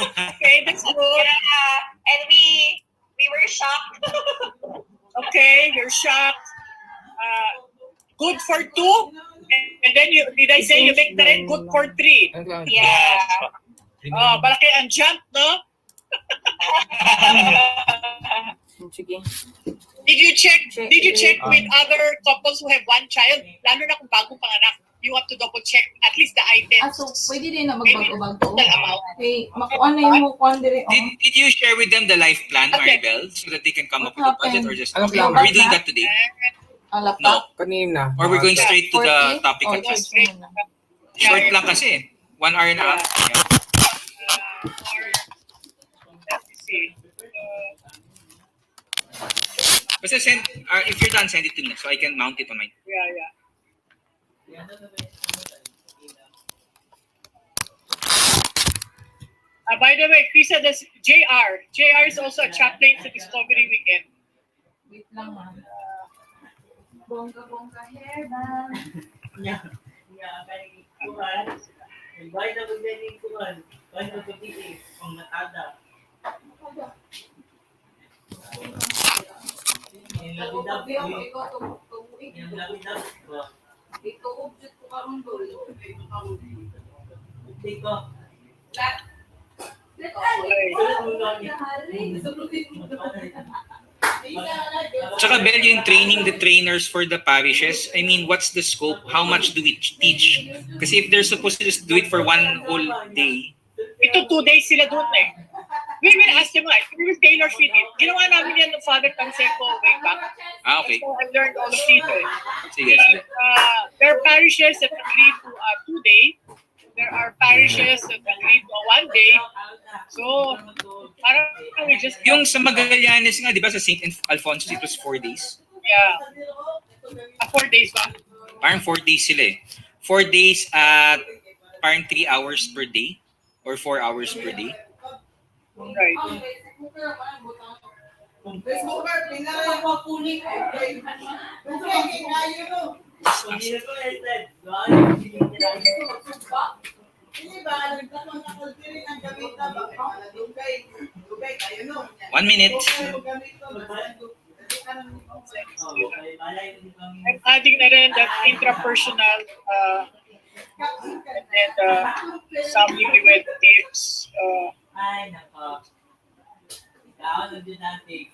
Okay, that's good. Yeah, and we were shocked. Okay, you're shocked. Good for two. And then did I say you make the rent good for three? Yeah. Oh, malaki ang jump, no? Did you check with other couples who have one child? Lalo na kung bagong panganak. You have to double check at least the items. So, pwede din na magbago-bago. Total amount. Okay, makuha na yung mukuha dire. Did you share with them the life plan, Okay. Maribel, so that they can come up with a budget, or just Ano okay, plan? are we doing that today? Ang No. laptop. Kanina. Or we're going straight to the 40? topic Oh, at hand? straight muna. Short lang kasi. 1 hour and a half. Yeah. Let me see. Basta send, if you're done, send it to me so I can mount it on my. Yeah. By the way, Krisa, this JR. JR is also a chaplain sa Discovery Weekend. Wait lang ha. Bongga hair band. Yeah, kay kuhan. Invite na magdali kuhan. Kaya ko dito ang natada. Yung labidab. Yung labidab. Ito object ko karon dol. Dito. Tsaka Bel, yung training the trainers for the parishes, I mean, what's the scope? How much do we teach? Kasi if they're supposed to just do it for one whole day, Ito 2 days sila doon eh. We will ask them, we will tailor fit it. Ginawa namin yan ng Father Canseco way back. okay. So I learned all of these. Sige, sige. There are parishes that agree to a 2 day. There are parishes that agree to a 1 day. So, parang we just... Yung sa Magallanes nga, di ba, sa St. Alfonso, it was 4 days. Yeah. 4 days ba? Parang 4 days sila eh. 4 days at parang 3 hours per day or 4 hours per day. Right. One minute. I'm adding na rin that intrapersonal and some newlywed tips. Ay, nako. Ikaw, nandun natin.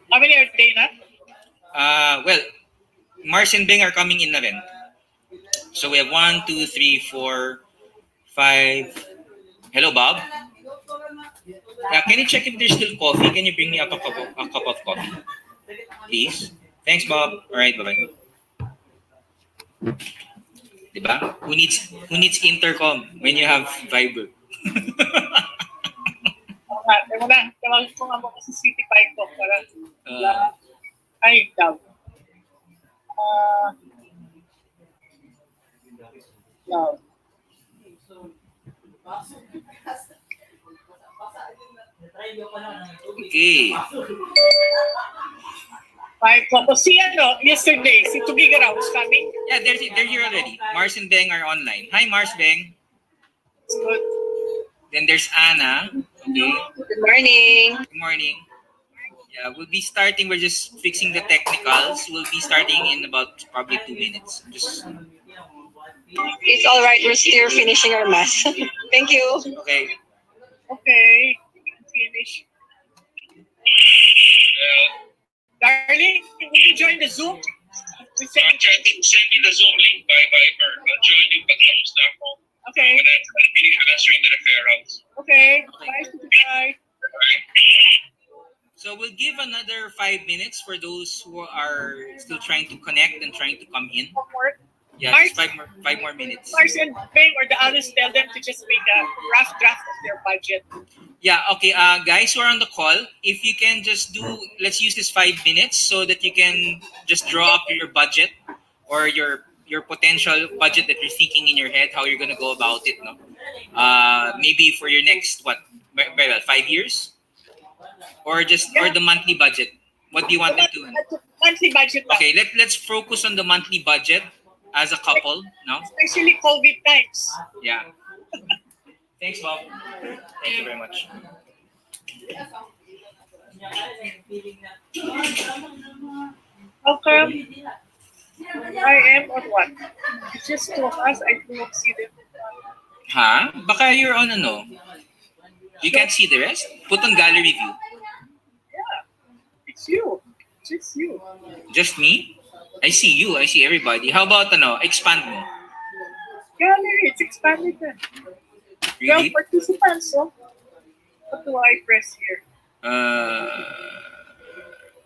How many are they na? Well, Mars and Bing are coming in na rin. So we have 1, 2, 3, 4, 5. Hello, Bob. Can you check if there's still coffee? Can you bring me a cup of coffee, please? Thanks, Bob. All right, bye-bye. Diba? Who needs intercom when you have Viber? Wala. Tawagin ko nga mo kasi City Bike ko para ay daw. No. Okay. Bike ko. Si yesterday, si Tugigaraw was coming. Yeah, they're here already. Mars and Beng are online. Hi, Mars, Beng. It's good. Then there's Anna. Okay. Good morning. Good morning. Yeah, we'll be starting. We're just fixing the technicals. We'll be starting in about probably 2 minutes. Just It's all right. We're still finishing our mass. Thank you. okay. Okay. Finish. Darling, will you join the Zoom? We send Send me the Zoom link by Viber. I'll join you pagtapos na ako. Okay. When I finish answering the referrals. Okay. Bye. Bye. Alright? So we'll give another 5 minutes for those who are still trying to connect and trying to come in. Homework. Yeah, just 5 more minutes. Mars and Bing or the others, tell them to just make a rough draft of their budget. Yeah, okay. Guys who are on the call, if you can just let's use this 5 minutes so that you can just draw up your budget or your potential budget that you're thinking in your head, how you're gonna go about it, no? Maybe for your next, 5 years? Or the monthly budget? What do you want them to? Monthly budget. Okay, let's focus on the monthly budget. as a couple, no? Especially COVID times. Yeah. Thanks, Bob. Thank you very much. How come I am on what? It's just two of us. I do not see them. Ha? Baka you're on ano? You can't see the rest? Put on gallery view. Yeah, it's you. Just you. Just me? I see you. I see everybody. How about ano? Expand mo. Gallery, it's expanded then. 12 Really? participants, so what do I press here?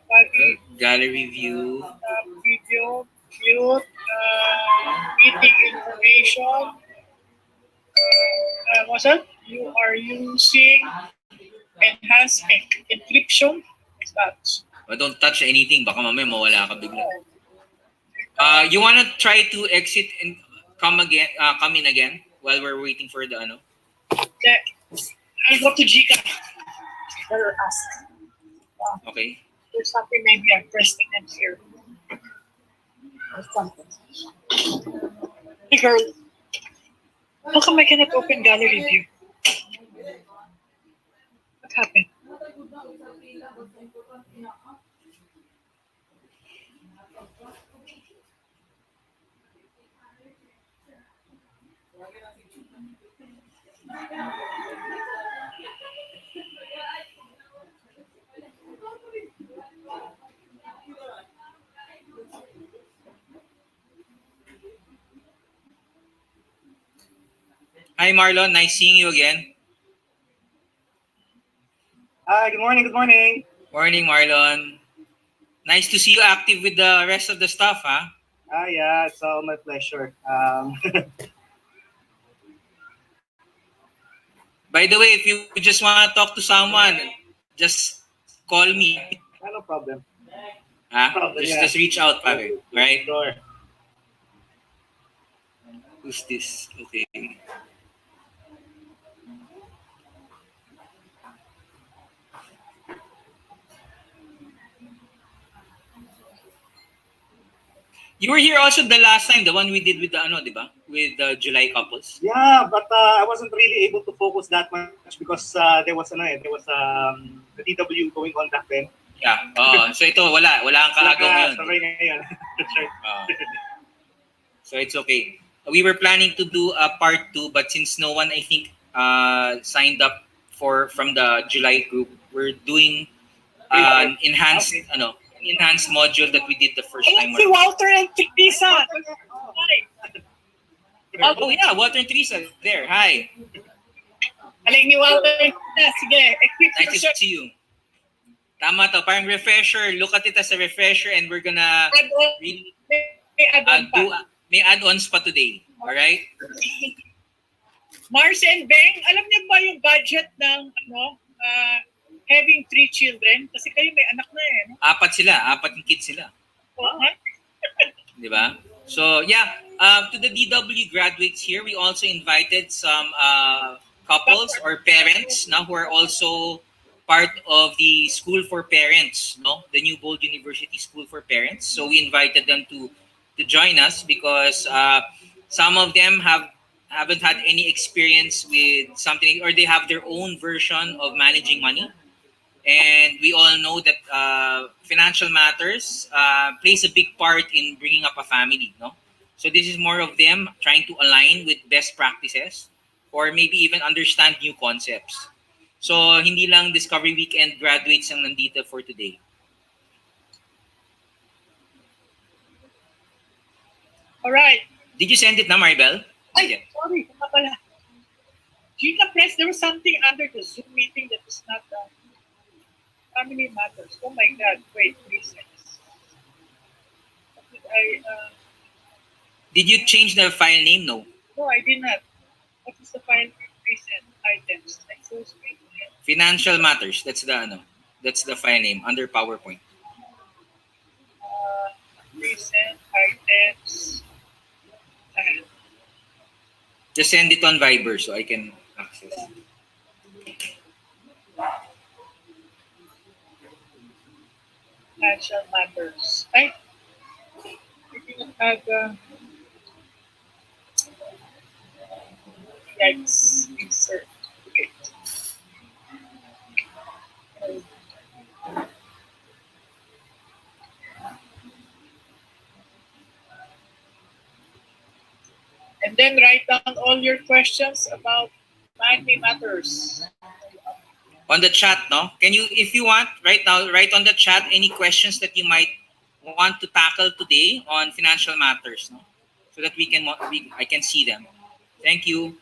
Body, Gallery view. video, mute, meeting information. What's that? You are using enhanced encryption. What's that? Don't touch anything. Baka mamaya mawala ka bigla. You wanna try to exit and come in again while we're waiting for the ano? Yeah. I'll go to Gika. Better ask. Okay. There's something maybe I pressed the end here. Or something. Hey girl. How come I cannot open gallery view? What happened? Hi Marlon, nice seeing you again. Hi, good morning, good morning. Morning Marlon. Nice to see you active with the rest of the stuff, huh? Yeah, it's all my pleasure. By the way, if you just want to talk to someone, just call me. No problem. Huh? Problem, Just, yeah. just reach out, pare. Right? Sure. Who's this? Okay. You were here also the last time, the one we did with the ano, di ba? With the July couples. Yeah, but I wasn't really able to focus that much because there was the DW going on back then. Yeah. Oh, so ito wala kang kaagaw ngayon. Sabay ngayon. That's right. So it's okay. We were planning to do a part 2, but since no one I think signed up from the July group, we're doing an enhanced module that we did the first time. Si Walter and Teresa. Hi. Oh yeah, Walter and Teresa there. Hi. Aling ni Walter. Sige, equip Nice to yourself. see you. Tama to, parang refresher. Look at it as a refresher and we're gonna Add-on. really May add-on pa. may add-ons pa today. Alright? Mars and Beng, alam niyo ba yung budget ng having 3 children? Kasi kayo may anak na eh. No? Apat yung kids sila. Di ba? So yeah, to the DW graduates here, we also invited some couples or parents now who are also part of the School for Parents, no? The New Bold University School for Parents. So we invited them to join us because some of them haven't had any experience with something, or they have their own version of managing money. And we all know that financial matters plays a big part in bringing up a family, no? So this is more of them trying to align with best practices or maybe even understand new concepts. So hindi lang Discovery Weekend graduates ang nandito for today. All right. Did you send it na, Maribel? Ay, sorry. Kung pala. Gina Press, there was something under the Zoom meeting that is not family matters. Oh my God. Wait, 3 seconds. Did you change the file name? No. No, I did not. What is the file name? Recent items. Financial matters. That's the file name under PowerPoint. Recent items. Just send it on Viber so I can access. Financial matters. I didn't have Yes, insert. Okay. And then write down all your questions about money matters. On the chat, no? Can you, if you want, right now, write on the chat any questions that you might want to tackle today on financial matters, no? So that I can see them. Thank you.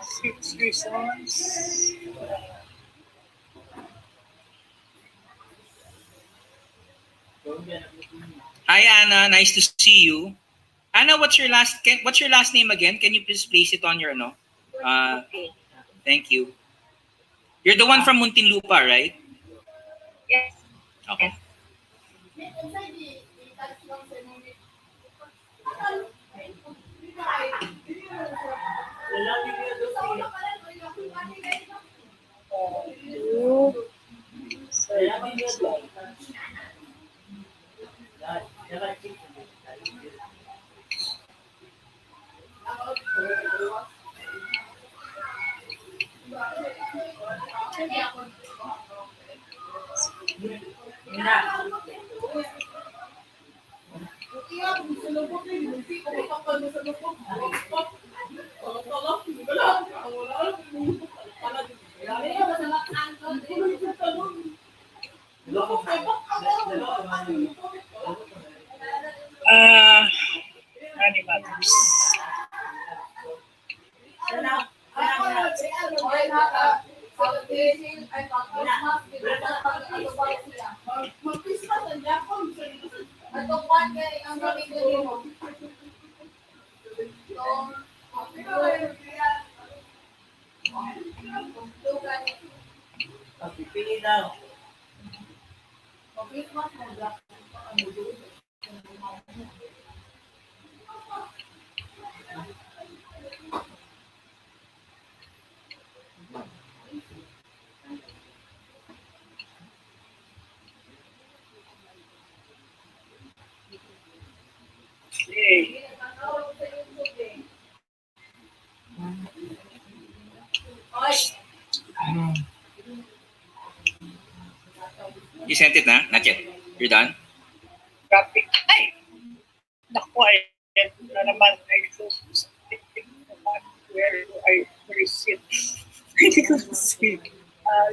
Six reasons. Hi Anna, nice to see you. Anna, what's your last name again? Can you please place it on your no? Thank you. You're the one from Muntinlupa, right? Yes. Okay. Money matters. Pili daw. Okay. You sent it na? Not yet. You're done? Copy. Ay! Naku, ayan na naman. I focus on where do I receive. Hindi ko see.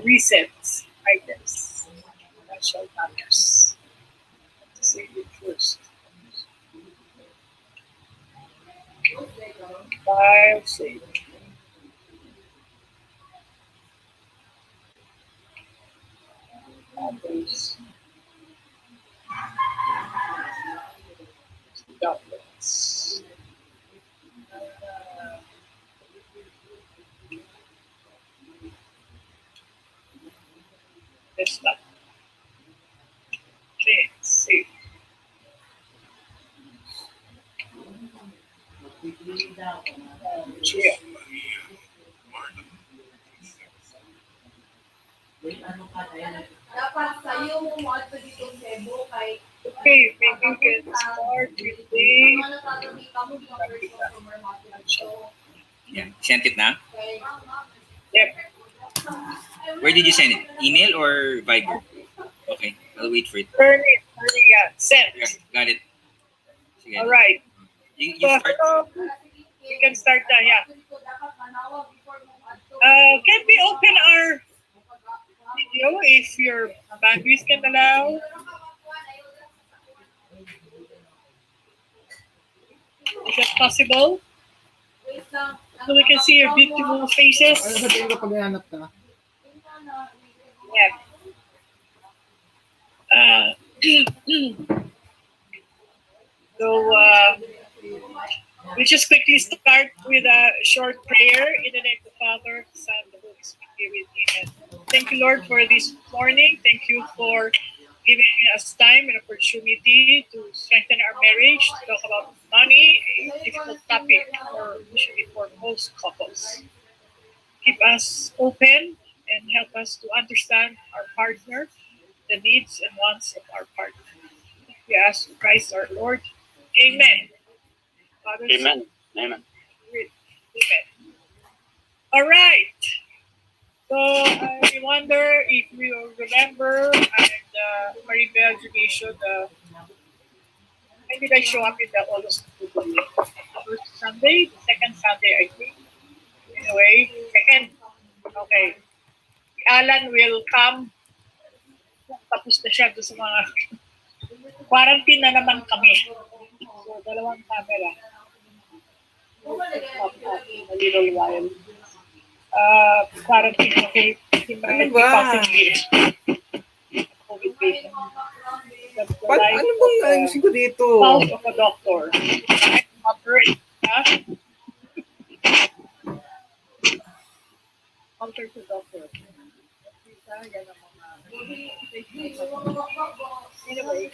Resets. Items. Financial matters. Save it first. File, save. Others. Documents. This one. Okay, save. Pili daw. Check. Ano ka tayo? Dapat sa'yo mo mo ato dito Cebu kay Okay, maybe you can start with the mga natatabi ka mo mga first customer market. So, Yeah. Sent it na? kay yep. Where did you send it? Email or Viber? Okay. I'll wait for it. Turn it, yeah, send. Yeah, got it. Sige. All right. You So, start. we can start na, yeah. dapat manawag before mo ato. Can we open our video if your bandwidth can allow? Is that possible? Wait lang. So we can see your beautiful faces. Ano sabihin ko pag nahanap ka? Yeah. So we just quickly start with a short prayer in the name of the Father, the Son, and the Holy Spirit. Amen. Thank you, Lord, for this morning. Thank you for giving us time and opportunity to strengthen our marriage, to talk about money, a difficult topic usually for most couples. Keep us open and help us to understand our partner, the needs and wants of our partner. We ask Christ our Lord. Amen. Father, Amen. Amen. Amen. All right. So I wonder if you remember and Maribel Judicial, when did I show up in the August first Sunday? The second Sunday, I think. Anyway, second. Okay. Alan will come. Tapos na siya doon sa mga quarantine na naman kami. So, dalawang camera. A little while. Quarantine na kay Ano ba? possibly COVID patient. Ano bang ayusin ko dito? Spouse of a doctor. Operate. Ha? Alter to doctor. Yan ang mga... Anyway,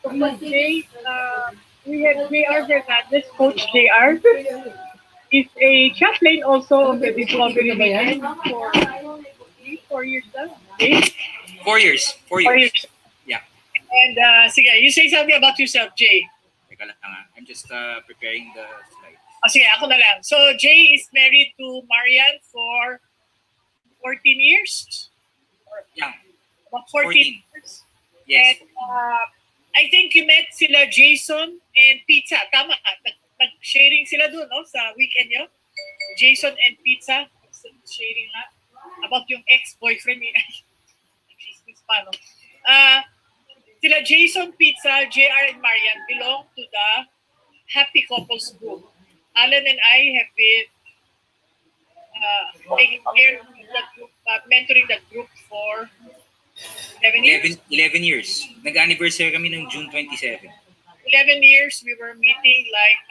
so today, we have J.R. Hernandez, Coach J.R. is a chaplain also of the Discovery Weekend for 4 years now. 4 years. 4 4 years. years. Yeah. And sige, you say something about yourself, Jay. Teka lang nga. I'm just preparing the slide. Sige, ako na lang. So, Jay is married to Marian for 14 years? Yeah. About 14 years. Yes. And I think you met sila Jason and Pizza. Tama. Nag-sharing sila doon, no? Sa weekend nyo. Jason and Pizza. Sharing na. About yung ex-boyfriend niya. Paano? Sila Jason, Pizza, JR, and Marian belong to the Happy Couples group. Alan and I have been taking care of that group, mentoring that group for 11 years. 11 years. Nag-anniversary kami ng June 27. 11 years, we were meeting like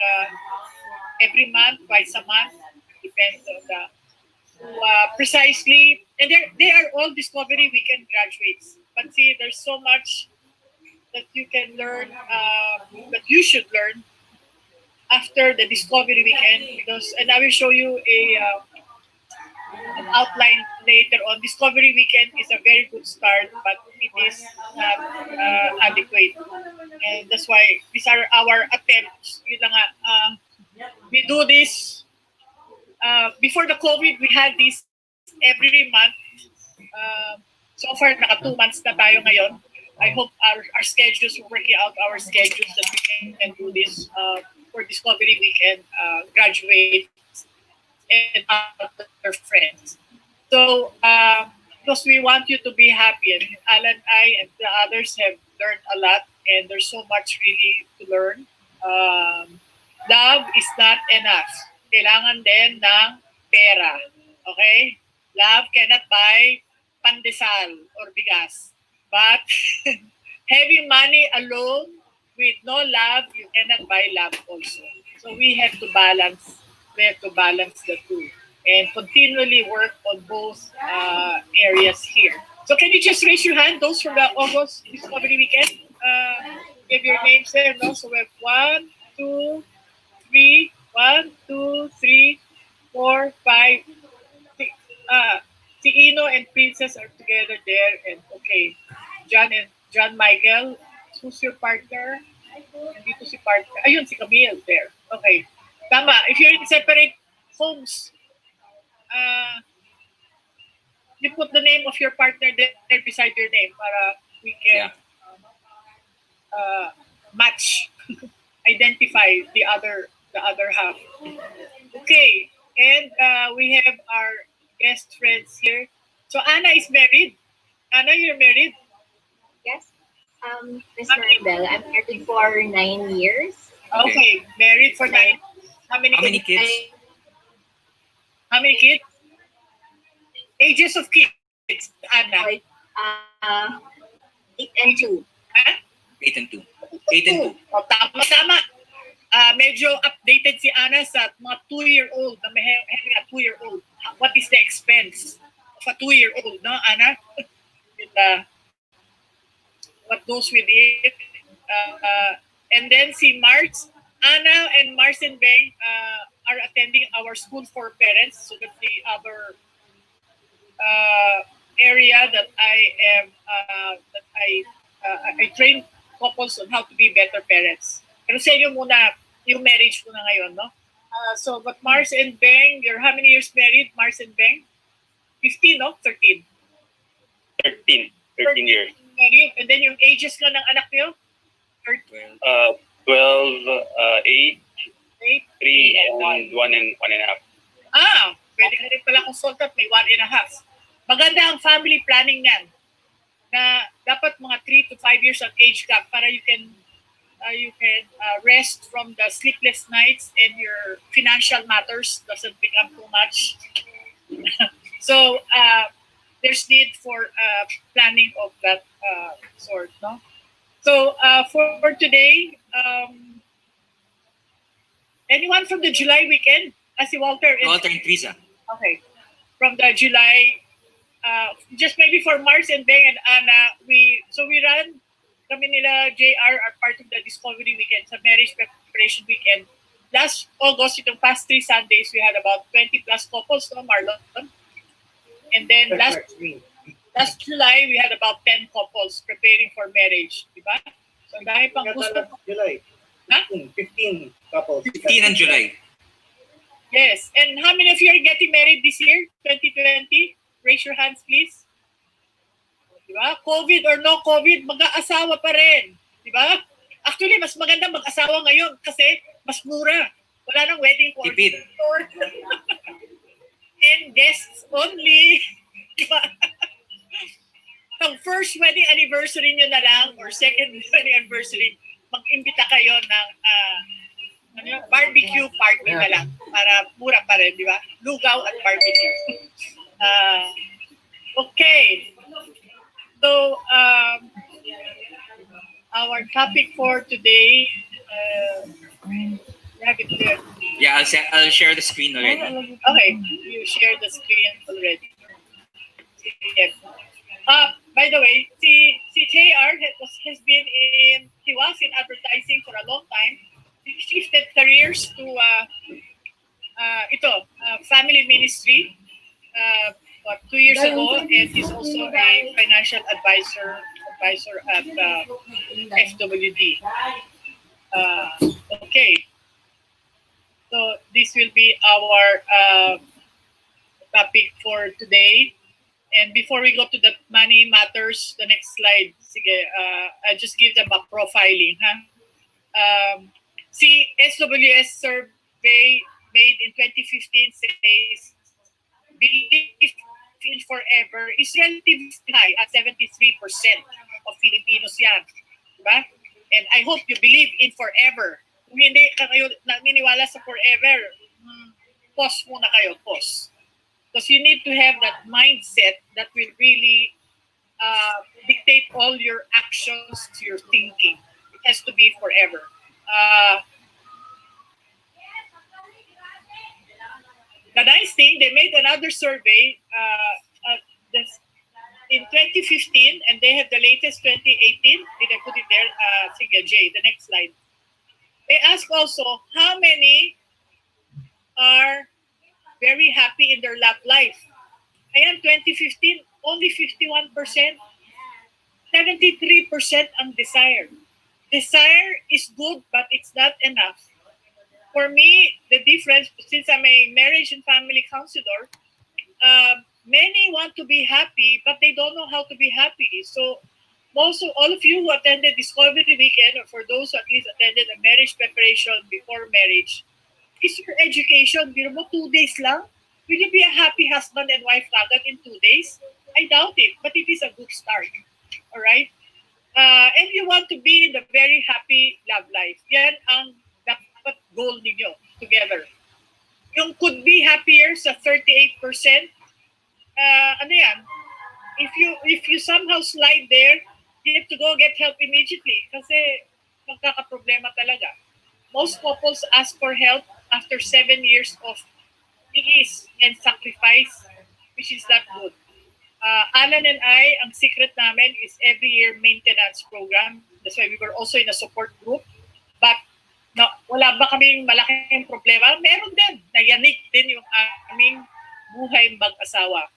every month, twice a month, depends on the precisely. And they are all Discovery Weekend graduates. But see, there's so much that you can learn, that you should learn after the Discovery Weekend. And I will show you an outline later on. Discovery Weekend is a very good start, but it is not adequate. And that's why these are our attempts. Yun lang nga, we do this. Before the COVID, we had this every month. So far, naka 2 months na tayo ngayon. I hope our schedules, we're working out our schedules that we can do this for Discovery Weekend graduates and other friends. So, because we want you to be happy, and Alan, I, and the others have learned a lot, and there's so much really to learn. Love is not enough. Kailangan din ng pera. Okay? Love cannot buy pandesal or bigas. But having money alone with no love, you cannot buy love also. So we have to balance. We have to balance the two and continually work on both areas here. So can you just raise your hand, those from the August Discovery Weekend? Give your names there. No? So we have 1, 2, 3, 1, 2, 3, 4, 5, 6. Si Ino and Princess are together there, and okay. John Michael, who's your partner? Nandito si partner. Ayun, si Camille there. Okay. Tama. If you're in separate homes, you put the name of your partner there beside your name para we can match, identify the other half. Okay. And we have our guest friends here. So Anna is married. Anna, you're married? Yes. Miss Maribel, I'm married for 9 years. Okay, married for 9. How many kids? How many kids? Ages of kids, Anna. 8 and 2. Huh? 8 and 2. 8 and 2. Oh, tama. Medyo updated si Anna sa mga 2-year-old na may having a 2-year-old. What is the expense of a 2-year-old, no, Anna? what goes with it. And then si Mars, Anna and Marcin Beng are attending our school for parents. So that's the other area that I am I train couples on how to be better parents. Pero sa inyo muna, yung marriage muna ngayon, no? So, but Mars and Beng, you're how many years married, Mars and Beng? 15, no? 13. 13 years. Married. And then yung ages ka ng anak niyo? 12, 8, 8, 3, and 1.5. Pwede ka rin pala consultant, may 1.5. Maganda ang family planning niyan. Na dapat mga 3 to 5 years of age gap para you can rest from the sleepless nights and your financial matters doesn't become too much. So there's need for planning of that sort, no? So for today, anyone from the July weekend? Si Walter. Walter and Teresa. Okay. From the July, just maybe for Mars and Beng and Anna, we run, kami nila JR are part of the Discovery Weekend, sa Marriage Preparation Weekend. Last August, itong past 3 Sundays, we had about 20 plus couples, no, Marlon? And then last July, we had about 10 couples preparing for marriage, di ba? So, dahil pang gusto. July. Huh? 15 couples. 15 in July. Yes. And how many of you are getting married this year, 2020? Raise your hands, please. Diba? COVID or no COVID, mag-aasawa pa rin. Diba? Actually, mas maganda mag-asawa ngayon kasi mas mura. Wala nang wedding Tipid. coordinator. And guests only. Diba? Ang first wedding anniversary nyo na lang or second wedding anniversary, mag-imbita kayo ng barbecue party na lang para mura pa rin, di ba? Lugaw at barbecue. Okay. So, our topic for today, we have it there. Yeah, I'll share the screen already. Okay, you share the screen already. Yes. By the way, si JR he was in advertising for a long time. He shifted careers to family ministry 2 years ago, and he's also a financial advisor at FWD. Okay, so this will be our topic for today. And before we go to the money matters, the next slide, sige, I'll just give them a profiling. See, SWS survey made in 2015 says belief in forever is relatively high at 73% of Filipinos yan. Diba? And I hope you believe in forever. Kung hindi kayo naniniwala sa forever, pause muna kayo, pause. Because you need to have that mindset that will really dictate all your actions to your thinking. It has to be forever. The nice thing, they made another survey in 2015, and they have the latest 2018. Did I put it there? Sige, Jay, the next slide. They ask also how many are very happy in their love life. Ayan, 2015, only 51%. 73% ang desire. Desire is good, but it's not enough. For me, the difference, since I'm a marriage and family counselor, many want to be happy, but they don't know how to be happy. So, all of you who attended Discovery Weekend, or for those who at least attended a marriage preparation before marriage, is your education, biro mo 2 days lang? Will you be a happy husband and wife agad in 2 days? I doubt it, but it is a good start. All right? And you want to be in the very happy love life. Yan ang dapat goal ninyo together. Yung could be happier sa 38%, ano yan? If you somehow slide there, you have to go get help immediately kasi magkakaproblema talaga. Most couples ask for help after 7 years of tiis and sacrifice, which is not good. Alan and I, ang secret namin is every year maintenance program. That's why we were also in a support group. But no, wala ba kaming malaking problema? Meron din. Nayanig din yung aming buhay mag-asawa.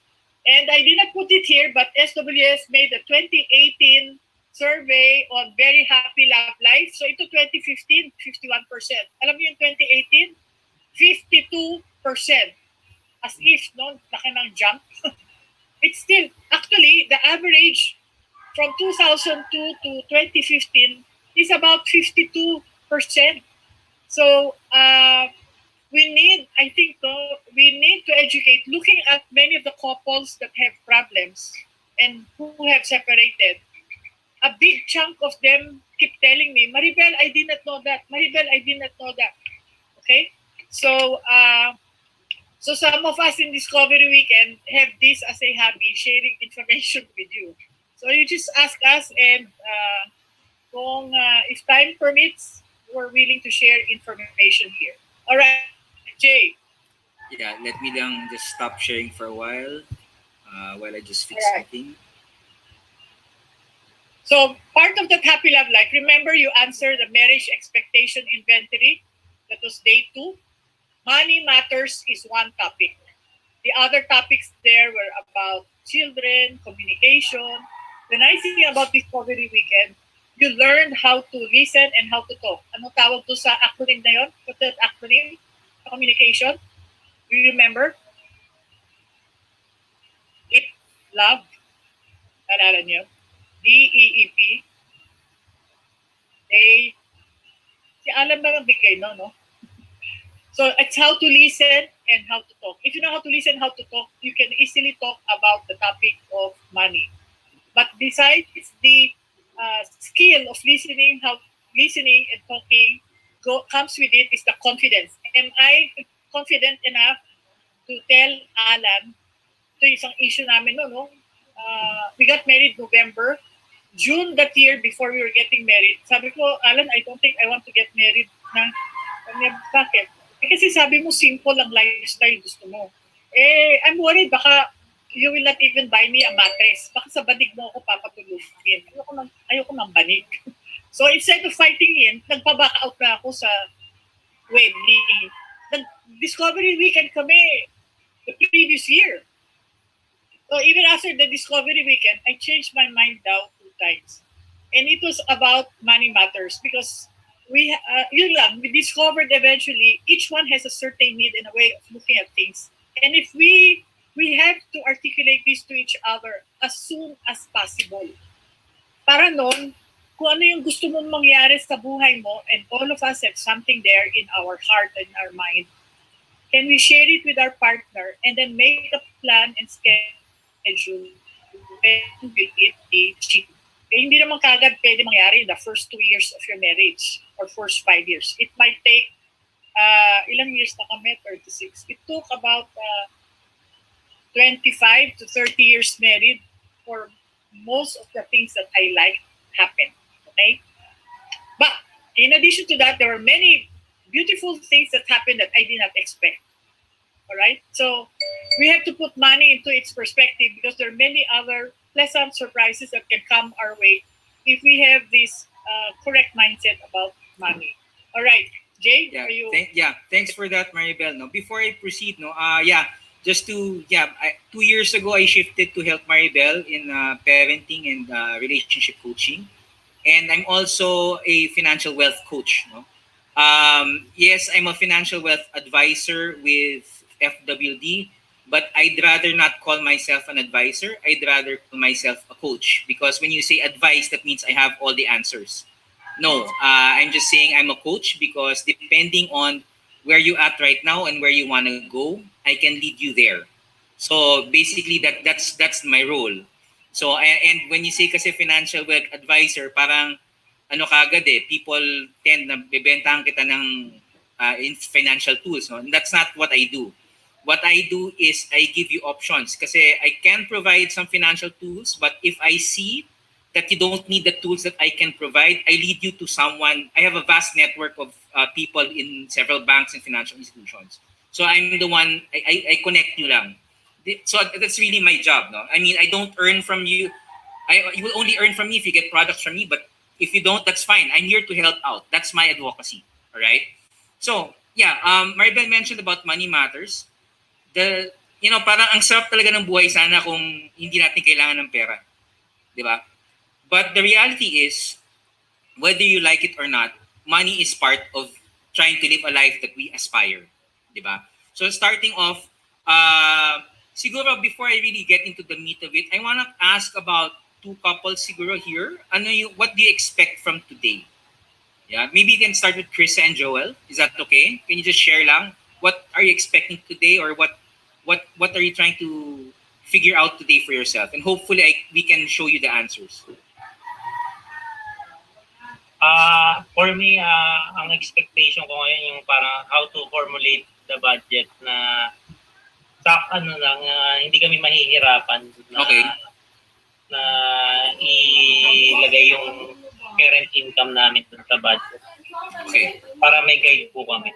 And I did not put it here, but SWS made a 2018 survey on very happy love life. So ito 2015, 51%. Alam niyo yung 2018? 52%. As if, no, laki ng jump. It's still, actually, the average from 2002 to 2015 is about 52%. So, we need, I think, we need to educate, looking at many of the couples that have problems and who have separated. A big chunk of them keep telling me, Maribel, I did not know that. Maribel, I did not know that. Okay? So, so some of us in Discovery Weekend have this as a hobby, sharing information with you. So you just ask us, and kung if time permits, we're willing to share information here. All right, Jay. Yeah, let me lang just stop sharing for a while I just fix Alright. something. So part of that happy love life, remember you answered the marriage expectation inventory. That was day 2. Money matters is one topic. The other topics there were about children, communication. The nice thing about Discovery Weekend, you learned how to listen and how to talk. Ano tawag to sa acronym na yun? What's that acronym? Communication? Do you remember? It, love. Naalala niyo? DEEP. Si Alan ba ang bigay, no? So it's how to listen and how to talk. If you know how to listen, how to talk, you can easily talk about the topic of money. But besides the skill of listening and talking, comes with it is the confidence. Am I confident enough to tell Alan, ito isang issue namin, no? We got married November. June that year, before we were getting married, sabi ko, Alan, I don't think I want to get married na. Bakit? Kasi sabi mo, simple ang lifestyle gusto mo. I'm worried, baka you will not even buy me a mattress. Baka sa banig mo ako papatulugin. Ayoko ng banig. So instead of fighting him, nagpa-back out na ako sa wedding. Nag-Discovery Weekend kami the previous year. So even after the Discovery Weekend, I changed my mind down 2 times. And it was about money matters because we discovered eventually each one has a certain need and a way of looking at things. And if we have to articulate this to each other as soon as possible. Para noon, kung ano yung gusto mong mangyari sa buhay mo, and all of us have something there in our heart and our mind, can we share it with our partner and then make a plan and schedule when will it be achieved? Hindi naman kagad pwede mangyari in the first 2 years of your marriage or first 5 years. It might take, ilang years na kami? 36. It took about 25 to 30 years married for most of the things that I like happen. Okay? But in addition to that, there were many beautiful things that happened that I did not expect. All right? So we have to put money into its perspective because there are many other pleasant surprises that can come our way if we have this correct mindset about money. All right, Jay, Yeah, are you? thanks for that, Maribel. No, before I proceed, just to 2 years ago, I shifted to help Maribel in parenting and relationship coaching, and I'm also a financial wealth coach. No, yes, I'm a financial wealth advisor with FWD. But I'd rather not call myself an advisor. I'd rather call myself a coach. Because when you say advice, that means I have all the answers. No, I'm just saying I'm a coach because depending on where you're at right now and where you want to go, I can lead you there. So basically, that's my role. So, and when you say kasi financial wealth advisor, parang ano kagad people tend na bebentahan kita ng in financial tools. No? And that's not what I do. What I do is I give you options kasi I can provide some financial tools, but if I see that you don't need the tools that I can provide, I lead you to someone. I have a vast network of people in several banks and financial institutions. So I'm the one, I connect you lang. So that's really my job, no? I mean, I don't earn from you. You will only earn from me if you get products from me, but if you don't, that's fine. I'm here to help out. That's my advocacy. All right. So yeah, Maribel mentioned about money matters. Parang ang sarap talaga ng buhay sana kung hindi natin kailangan ng pera, di ba? But the reality is, whether you like it or not, money is part of trying to live a life that we aspire, di ba? So starting off, siguro before I really get into the meat of it, I wanna ask about two couples siguro here. What do you expect from today? Yeah, maybe you can start with Krista and Joel. Is that okay? Can you just share lang? What are you expecting today, or what are you trying to figure out today for yourself? And hopefully we can show you the answers. For me, ang expectation ko ngayon yung parang how to formulate the budget na hindi kami mahihirapan na, Okay. na ilagay yung current income namin dun sa budget. Okay. Para may guide po kami.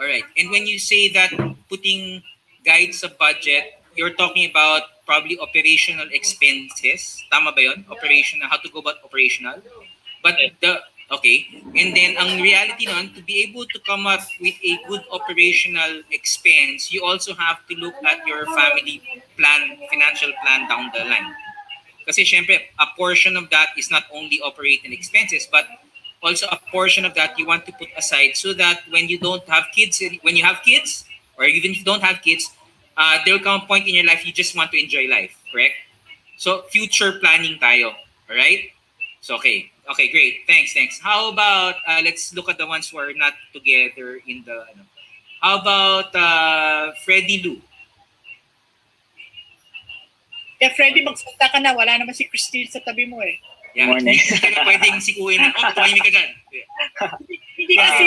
All right. And when you say that putting guides sa budget, you're talking about probably operational expenses. Tama ba yun? Operational, how to go about operational. But okay. And then ang reality nun, to be able to come up with a good operational expense, you also have to look at your family plan, financial plan down the line. Kasi syempre, a portion of that is not only operating expenses, but also a portion of that you want to put aside so that when you don't have kids, when you have kids, or even if you don't have kids, there will come a point in your life you just want to enjoy life, correct? So future planning tayo, all right? So okay, great, thanks. How about let's look at the ones who are not together in the. How about Freddie Lou? Kaya Freddy, magsalita ka na. Wala naman si Christine sa tabi mo eh. Yeah. Morning. Hindi ka pwedeng sikuin na, tumahimik ka dyan. Hindi kasi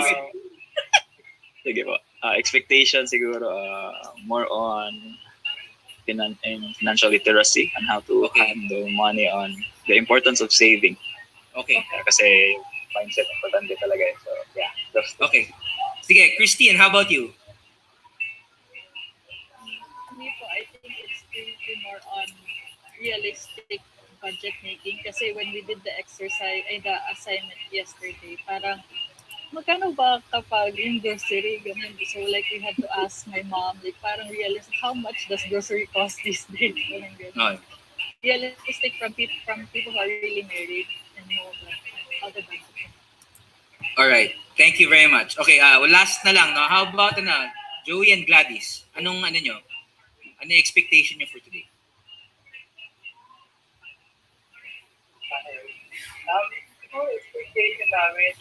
Sige po. Expectation siguro more on financial literacy and how to Okay. handle money, on the importance of saving. Okay. Kasi mindset importante talaga eh. So yeah, that's Okay. Sige, Christine, how about you? Me po, I think it's really more on realistic budget making kasi when we did the exercise, the assignment yesterday, parang magkano ba kapag yung grocery, ganun. So like we had to ask my mom, like parang realistic, how much does grocery cost these days? No. Realistic from people who are really married and know how to budget. All right. Thank you very much. Okay, last na lang, no? How about Joey and Gladys? Anong nyo? Ano yung expectation nyo for today? Siguro expectation namin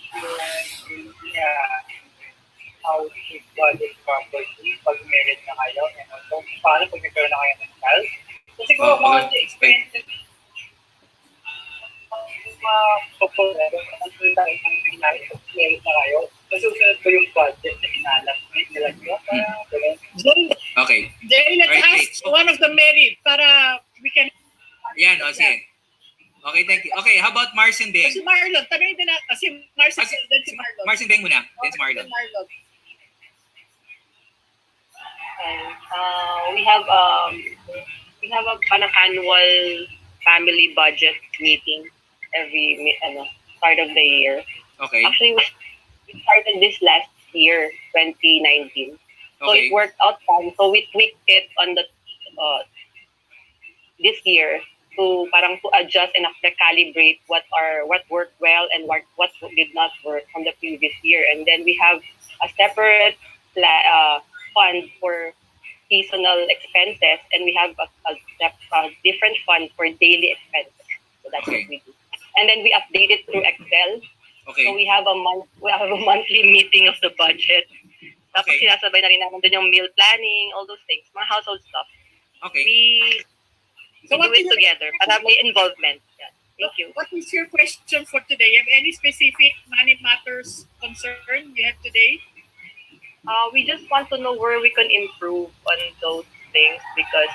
yung how to budget properly pag married na kayo and also paano pag nagkaroon na kayo ng child. So siguro mga expenses couple na until tayo ang nangyari pag married na kayo. Masusunod ba yung budget na inalap nila nyo? Okay. Jay, let's Alright, ask one of the married para we can... Yan, sige. Okay, thank you. Okay, how about Mars and Beng? Si Marlon, tanongin din na, kasi Mars Ah, then si Marlon. Mars and Beng muna, then si Marlon. Marlon. We have a parang annual family budget meeting every start of the year. Okay. Actually, we started this last year, 2019. So Okay. it worked out fine. So we tweaked it on the this year to parang to adjust and recalibrate what worked well and what did not work from the previous year. And then we have a separate fund for seasonal expenses, and we have a different fund for daily expenses. So that's Okay. what we do. And then we update it through Excel. Okay. So we have a monthly meeting of the budget. Tapos Okay. sinasabay na rin namin dun yung meal planning, all those things, mga household stuff. Okay. We So do what it is your- together para may involvement. Yeah. Thank you. What is your question for today? You have any specific money matters concern you have today? We just want to know where we can improve on those things because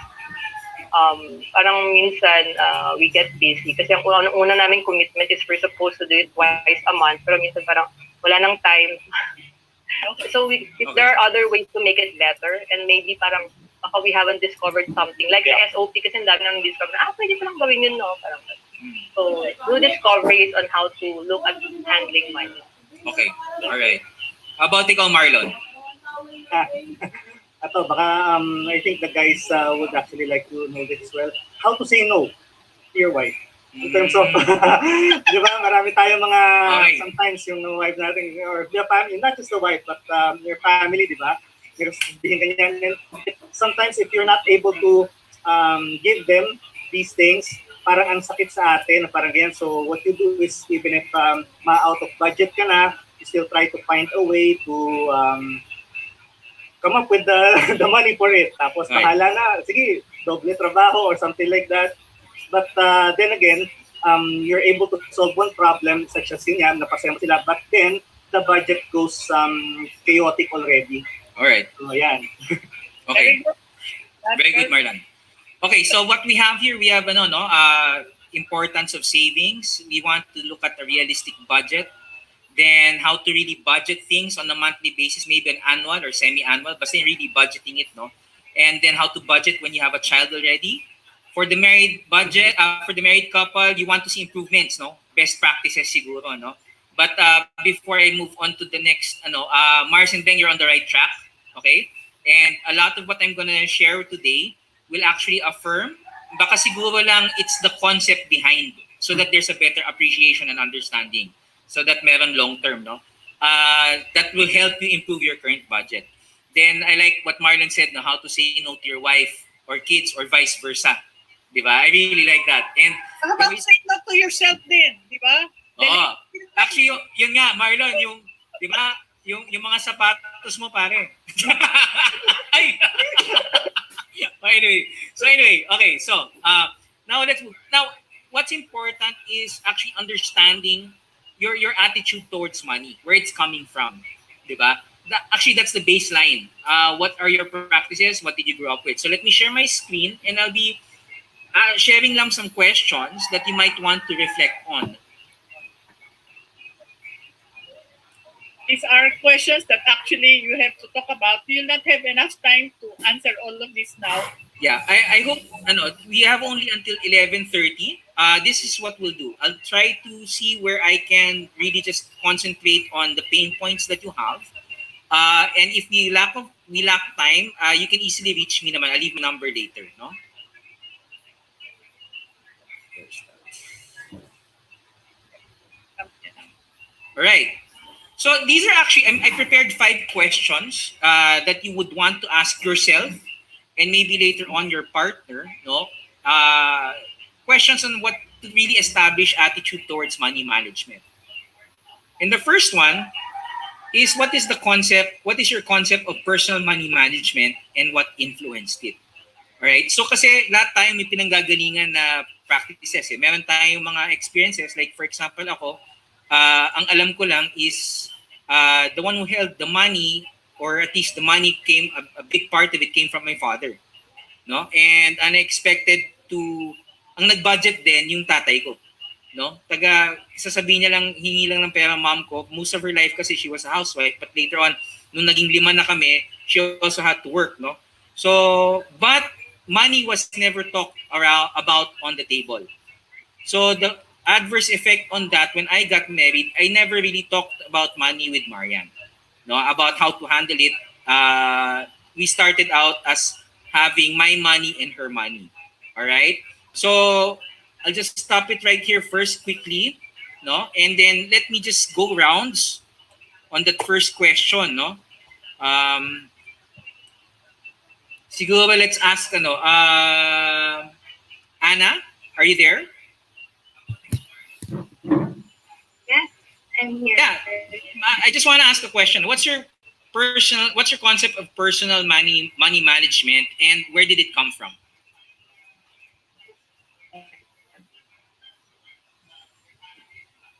parang minsan we get busy. Kasi ang una naming commitment is we're supposed to do it twice a month, pero minsan parang wala nang time. So if there are other ways to make it better, and maybe parang baka we haven't discovered something. Like Yeah. sa SOP kasi ang dami nang discover na, pwede ko lang gawin yun, no? Parang, so, do discoveries on how to look at handling money. Okay. All right. How about ikaw, Marlon? Ato, baka I think the guys would actually like to know this as well. How to say no to your wife? In terms of, di ba, marami tayong mga, Okay. sometimes yung wife natin, or your family, not just the wife, but your family, di ba? Meron sabihin ganyan. And sometimes if you're not able to give them these things, parang ang sakit sa atin, parang ganyan. So what you do is, even if ma-out of budget ka na, you still try to find a way to come up with the, the money for it. Tapos Right. bahala na, sige, doble trabaho or something like that. But then again, you're able to solve one problem, such as yun yan, napasaya mo sila, but then the budget goes chaotic already. All right. So yan. Okay. Very good. Very good, Marlon. Okay, so what we have here, we have importance of savings. We want to look at a realistic budget. Then how to really budget things on a monthly basis, maybe an annual or semi-annual, but then really budgeting it, no? And then how to budget when you have a child already. For the married budget, for the married couple, you want to see improvements, no? Best practices siguro, no? But before I move on to the next, Mars and Beng, you're on the right track, okay? And a lot of what I'm gonna share today will actually affirm, baka siguro lang it's the concept behind, so that there's a better appreciation and understanding, so that meron long term, no? That will help you improve your current budget. Then I like what Marlon said, no, how to say no to your wife or kids or vice versa. Di ba? I really like that. And How about say no to yourself din, di ba? oh, actually yun nga Marlon, yung di ba, yung mga sapatos mo pare. Ay. Anyway, okay. So, now what's important is actually understanding your attitude towards money, where it's coming from, di ba? Actually, that's the baseline. What are your practices? What did you grow up with? So let me share my screen, and I'll be sharing lang some questions that you might want to reflect on. These are questions that actually you have to talk about. You'll not have enough time to answer all of this now. Yeah, I hope we have only until 11:30. This is what we'll do. I'll try to see where I can really just concentrate on the pain points that you have. And if we lack time, you can easily reach me naman. I'll leave my number later, no? All right. So these are actually, I prepared 5 questions that you would want to ask yourself and maybe later on your partner, no? Questions on what to really establish attitude towards money management. And the first one is, what is your concept of personal money management and what influenced it? All right? So kasi lahat tayo may pinanggagalingan na practices. Meron tayong mga experiences, like for example ako, ang alam ko lang is the one who held the money, or at least the money came, a big part of it came from my father. No? And unexpected ang nag-budget din yung tatay ko. No? Sasabihin niya lang, hingi lang ng pera mom ko. Most of her life kasi she was a housewife, but later on, nung naging 5 na kami, she also had to work. No? So, but money was never talked about on the table. So the adverse effect on that, when I got married, I never really talked about money with Marian, no, about how to handle it. We started out as having my money and her money. All right. So I'll just stop it right here first quickly, no, and then let me just go rounds on that first question, no. Siguro let's ask Anna, are you there? Yes, I'm here. Yeah, I just want to ask a question. What's your concept of personal money management, and where did it come from?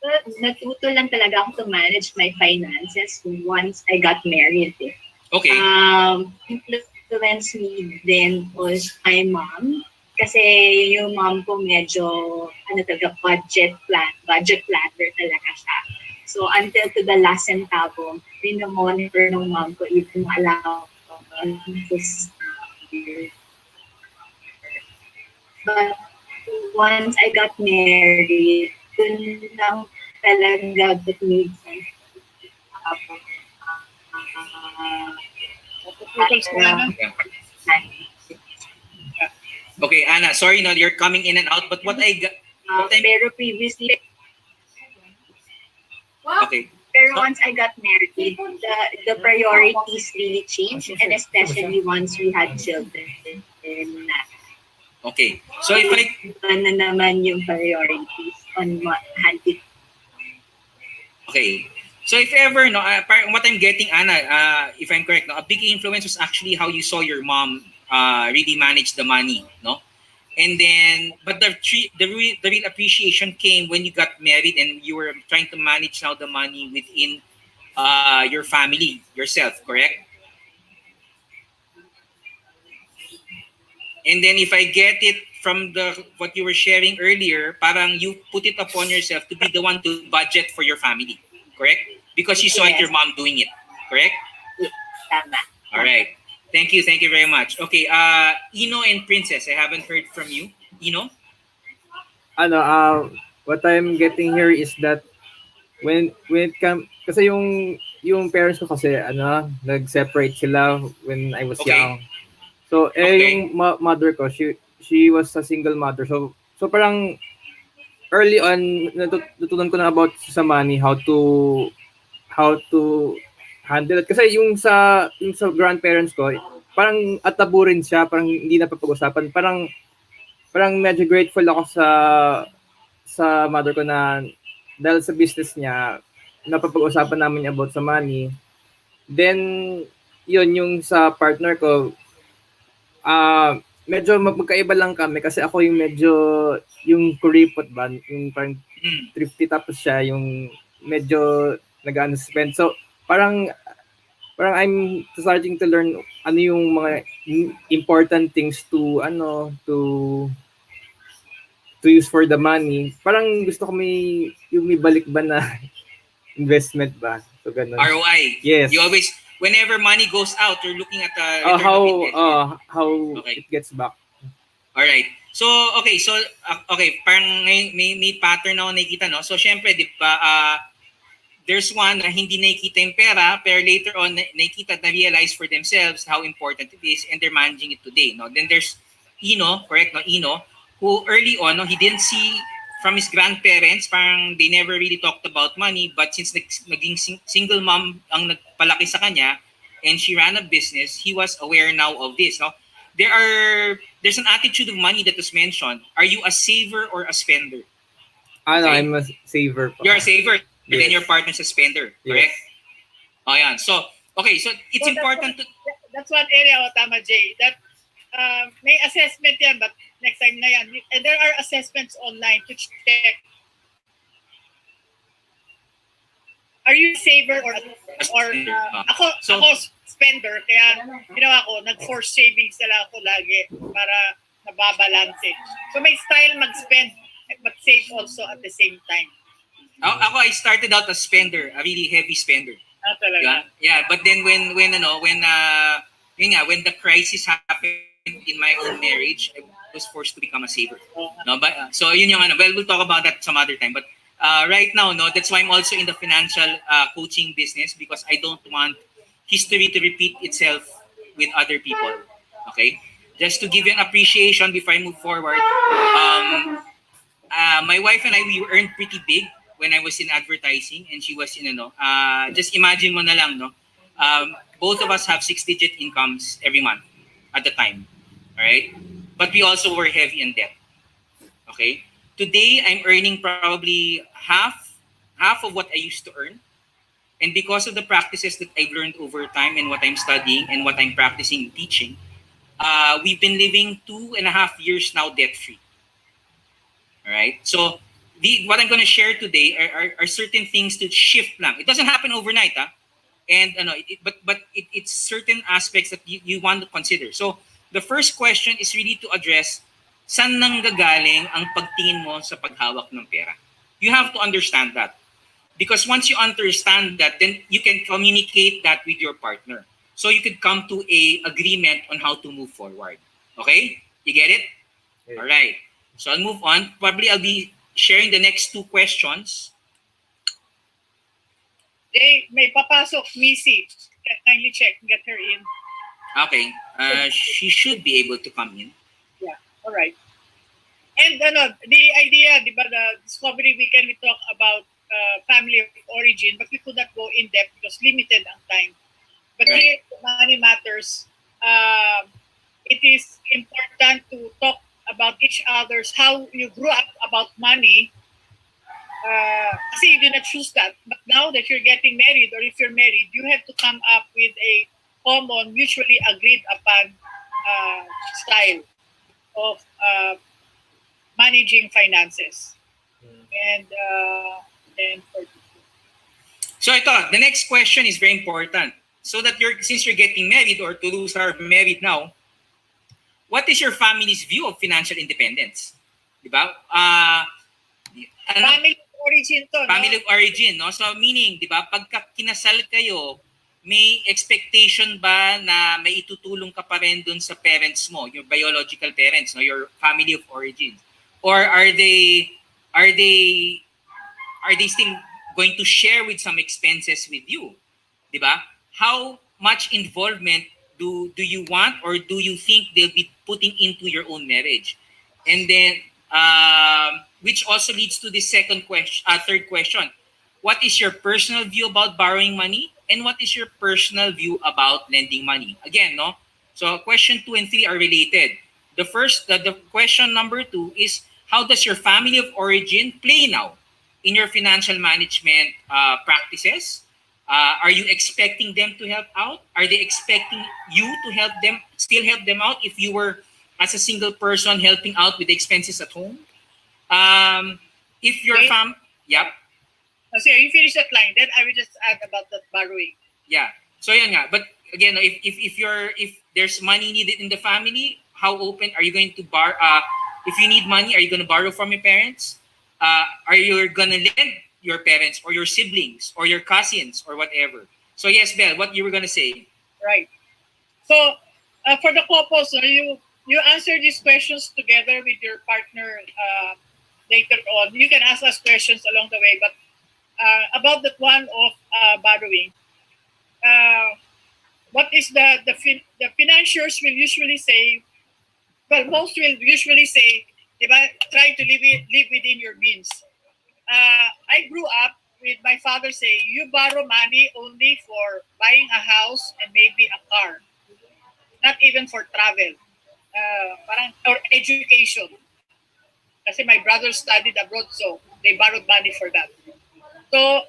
Well, natuto lang talaga ako to manage my finances once I got married. Okay. Influenced me then was my mom. Kasi yung mom ko medyo, budget planner talaga siya. So until to the last centavo, minomonitor ng mom ko even allow his But once I got married, dun lang talaga it made sense. Okay, Anna, sorry, no, you're coming in and out, but what I got, Pero previously, okay. pero once I got married, the priorities really changed, and especially once we had children. Okay. So if I Iba na naman yung priorities on handling. Okay. So if ever, no, what I'm getting, Anna, if I'm correct, no, a big influence was actually how you saw your mom really manage the money, no? And then, but the real appreciation came when you got married and you were trying to manage now the money within your family, yourself, correct? And then if I get it from what you were sharing earlier, parang you put it upon yourself to be the one to budget for your family, correct? Because you saw Yes. your mom doing it, correct? Tama. All right. Thank you very much. Okay, Ino and Princess, I haven't heard from you. Ino? What I'm getting here is that when it come kasi yung parents ko kasi nag-separate sila when I was Okay. young. So Okay. yung mother ko, she was a single mother. So parang early on natutunan ko na about sa money, how to handle it. Kasi yung sa grandparents ko, parang atabo rin siya, parang hindi na papag-usapan. Parang medyo grateful ako sa mother ko na dahil sa business niya, napapag-usapan namin about sa money. Then, yun, yung sa partner ko, medyo magkaiba lang kami kasi ako yung medyo, yung kuripot ba, yung parang thrifty, tapos siya yung medyo nag-spend. So, parang I'm starting to learn ano yung mga important things to use for the money. Parang gusto ko yung may balik ba na investment ba? So ganun. ROI. Yes. You always, whenever money goes out, you're looking at the return how of investment. how Okay. it gets back. All right. So, okay. So, okay. Parang may pattern na ako nakikita, no? So, syempre, di ba, there's one na hindi nakikita yung pera, pero later on, nakikita, na-realize for themselves how important it is, and they're managing it today, no? Then there's Ino, correct, no? Ino, who early on, no, he didn't see from his grandparents, parang they never really talked about money, but since naging single mom ang nagpalaki sa kanya, and she ran a business, he was aware now of this, no? There's an attitude of money that was mentioned. Are you a saver or a spender? Okay. I'm a saver po. You're a saver, and then Yes. your partner's a spender, correct? Yes. Oh, yan. So, okay, so it's important to... That's one area, tama, Jay, that may assessment yan, but next time na yan. And there are assessments online to check. Are you a saver or ako spender, kaya ginawa ko, nag-force savings na lang ako lagi para nababalanse. So may style mag-spend but save also at the same time. Ako, I started out as spender, a really heavy spender. Talaga. Yeah, but then when the crisis happened in my own marriage, I was forced to become a saver. No, but so yun yung well, we'll talk about that some other time. But right now, no, that's why I'm also in the financial coaching business, because I don't want history to repeat itself with other people. Okay, just to give you an appreciation before I move forward. My wife and I, we earned pretty big when I was in advertising, and she was in just imagine mo na lang, no. Both of us have 6-digit incomes every month at the time. All right, but we also were heavy in debt. Okay, today I'm earning probably half of what I used to earn, and because of the practices that I've learned over time and what I'm studying and what I'm practicing teaching, we've been living 2.5 years now debt free. All right, so what I'm going to share today are certain things to shift lang. It doesn't happen overnight, and it's certain aspects that you want to consider. So the first question is really to address saan nanggagaling ang pagtingin mo sa paghawak ng pera. You have to understand that, because once you understand that, then you can communicate that with your partner. so you could come to a agreement on how to move forward. Okay? You get it? Okay. All right. So I'll move on. Probably I'll be sharing the next two questions. May papasok, Missy. Kindly check, get her in. Okay. She should be able to come in. Yeah, all right. And the idea, di ba, the Discovery Weekend, we talk about family of origin, but we could not go in depth because limited ang time. But Right. here, Money Matters, it is important to talk about each other's, how you grew up about money. Kasi you did not choose that. But now that you're getting married, or if you're married, you have to come up with a common, mutually agreed upon style of managing finances. And So ito, the next question is very important. So that since you're getting married or to those are married now, what is your family's view of financial independence? Diba? family of origin to, Family no? of origin, no? So meaning, diba, pagka kinasal kayo, may expectation ba na may itutulong ka pa rin dun sa parents mo, your biological parents, no, your family of origin? Or are they still going to share with some expenses with you? Diba? How much involvement do you want or do you think they'll be putting into your own marriage? And then which also leads to the third question. What is your personal view about borrowing money? And what is your personal view about lending money? Again, no? So question 2 and 3 are related. The question number 2 is, how does your family of origin play now in your financial management practices? Are you expecting them to help out? Are they expecting you to still help them out if you were as a single person helping out with the expenses at home? If your Okay. Yep. So you finish that line, then I will just add about that borrowing. Yeah. So yan nga. But again, if there's money needed in the family, how open are you going to borrow? If you need money, are you going to borrow from your parents? Are you going to lend your parents or your siblings or your cousins or whatever? So yes, Belle, what you were going to say? Right. So for the couples, you answer these questions together with your partner later on. You can ask us questions along the way, but about that one of borrowing, what is the financiers will usually say? Well, most will usually say, try to live within your means. I grew up with my father saying, you borrow money only for buying a house and maybe a car, not even for travel, or education. Kasi my brother studied abroad, so they borrowed money for that. So,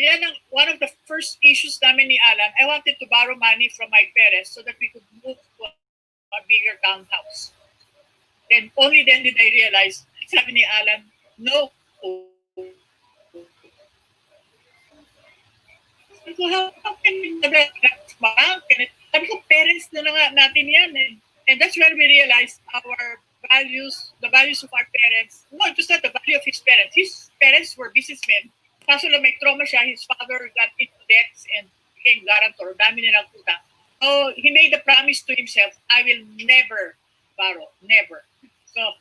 yan one of the first issues namin ni Alan. I wanted to borrow money from my parents so that we could move to a bigger townhouse. Then only then did I realize, sabi ni Alan, no. So how can we do that? Sabi ko, parents na nga natin yan. And that's where we realized our values, the values of our parents. No, it was not the value of his parents. His parents were businessmen. Kaso lang may trauma siya. His father got into debts and became guarantor. Dami nilang utang. So he made a promise to himself, I will never borrow. Never. So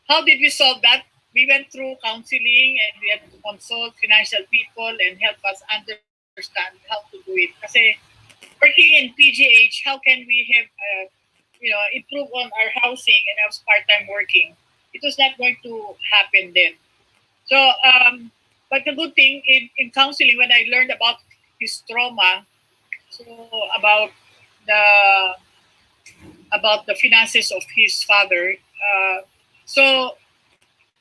how did we solve that? We went through counseling and we had to consult financial people and help us understand how to do it. Kasi working in PGH, how can we have, improve on our housing, and I was part-time working. It was not going to happen then. So, but the good thing in counseling, when I learned about his trauma, so about the finances of his father, so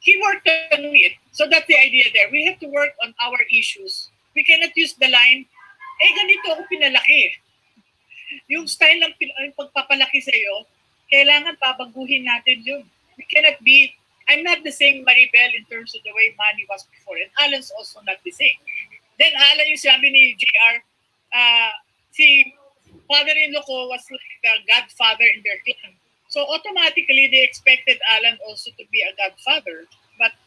he worked on it. So that's the idea there. We have to work on our issues. We cannot use the line, ganito ako pinalaki. Yung style ng pagpapalaki sa'yo, kailangan pabaguhin natin yun. We cannot be, I'm not the same Maribel in terms of the way money was before. And Alan's also not the same. Then Alan, yung sabi ni JR, si father-in-law ko was like the godfather in their clan. So automatically, they expected Alan also to be a godfather. But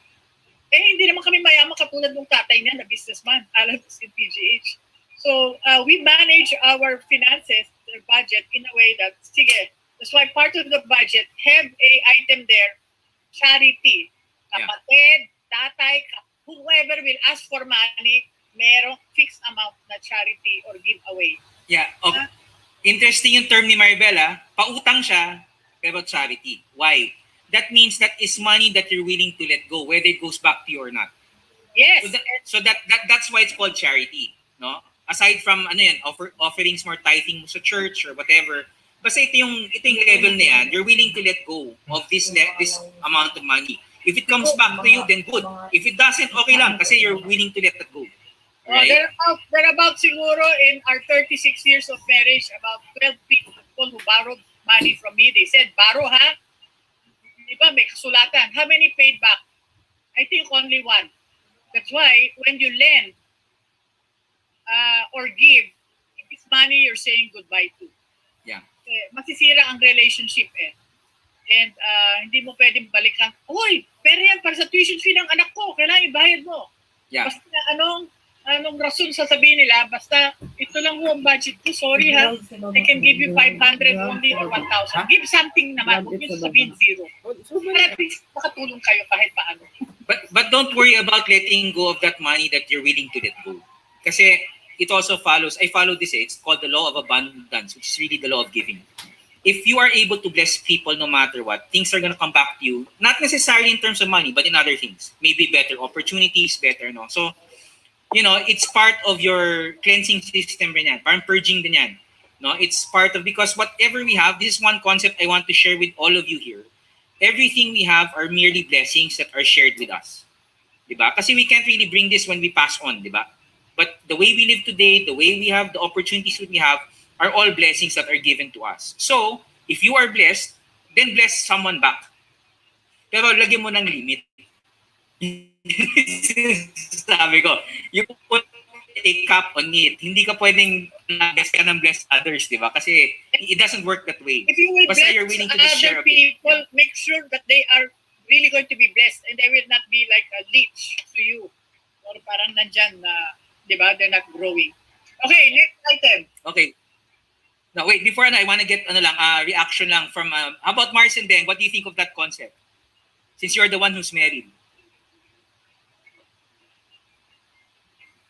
hindi naman kami mayaman katulad ng tatay niya na businessman, alam ko si PGH. So, we manage our finances, our budget in a way that, sige, that's why part of the budget have a item there, charity. Kapatid, tatay, whoever will ask for money, merong fixed amount na charity or giveaway. Yeah. Okay. Interesting yung term ni Maribel, pautang siya pero charity. Why? That means that is money that you're willing to let go, whether it goes back to you or not. Yes. So that's why it's called charity, no? Aside from offerings more tithing mo sa church or whatever, basta ito yung level na yan, you're willing to let go of this amount of money. If it comes back to you, then good. If it doesn't, okay lang kasi you're willing to let that go. Right? There are about siguro in our 36 years of marriage, about 12 people who borrowed money from me. They said, borrow ha? Diba, may kasulatan. How many paid back? I think only one. That's why when you lend or give, it is money you're saying goodbye to. Yeah. Masisira ang relationship And hindi mo pwedeng balikan, uy, pero yan para sa tuition fee ng anak ko, kailangan ibayad mo. Yeah. Basta anong rason sasabihin nila, basta ito lang ho ang budget ko, sorry ha, I can give you 500 only or 1,000. Give something naman, huwag nyo sasabihin zero. At least makatulong kayo kahit paano. But don't worry about letting go of that money that you're willing to let go. Kasi it also follows, I follow this, it's called the law of abundance, which is really the law of giving. If you are able to bless people no matter what, things are going to come back to you, not necessarily in terms of money, but in other things. Maybe better opportunities, better, no? So, it's part of your cleansing system rin yan. Parang purging din yan. No? It's part of, because whatever we have, this is one concept I want to share with all of you here. Everything we have are merely blessings that are shared with us. Diba? Kasi we can't really bring this when we pass on, diba? But the way we live today, the way we have, the opportunities that we have, are all blessings that are given to us. So, if you are blessed, then bless someone back. Pero lagyan mo ng limit. Sabi ko, you put a cap on it. Hindi ka pwedeng bless others, di ba? Kasi it doesn't work that way. If you will Basta bless you're willing to just share other people, make sure that they are really going to be blessed and they will not be like a leech to you. Or parang nandyan na, di ba, they're not growing. Okay, next item. Okay. Now, wait, before I want to get reaction lang from, how about Mars and Deng? What do you think of that concept? Since you're the one who's married.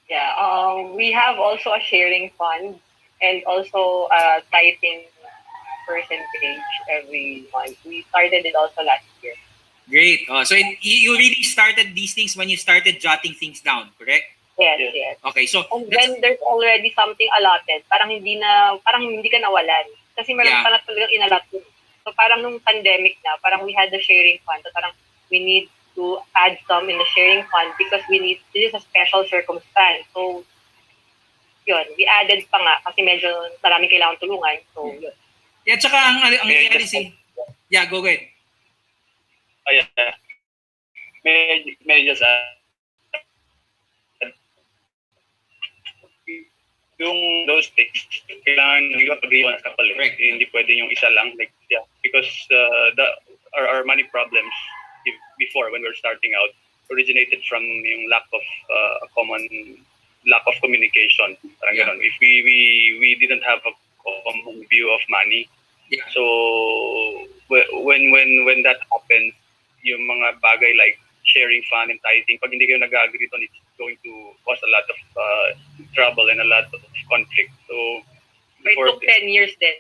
Yeah, we have also a sharing fund and also a tithing percentage every month. We started it also last year. Great. So you really started these things when you started jotting things down, correct? Yes. Okay, so and when there's already something allotted, parang hindi ka nawalan. Kasi meron pa na talagang inalot mo. So parang nung pandemic na, parang we had the sharing fund. So parang we need to add some in the sharing fund because this is a special circumstance. So, yun, we added pa nga kasi medyo maraming kailangan tulungan. So, yun. Yeah, tsaka ang nangyari yeah, go ahead. Yeah. May just yung those things, kailangan mag-agree sa couple. Correct. Hindi pwede yung isa lang. Like, yeah, because our money problems before when we were starting out originated from yung lack of communication. Parang ganun. If we didn't have a common view of money. Yeah. So when that happens, yung mga bagay like sharing fund and tithing, pag hindi kayo nag-agree on, it's going to cause a lot of trouble and a lot of conflict. So it took 10 years then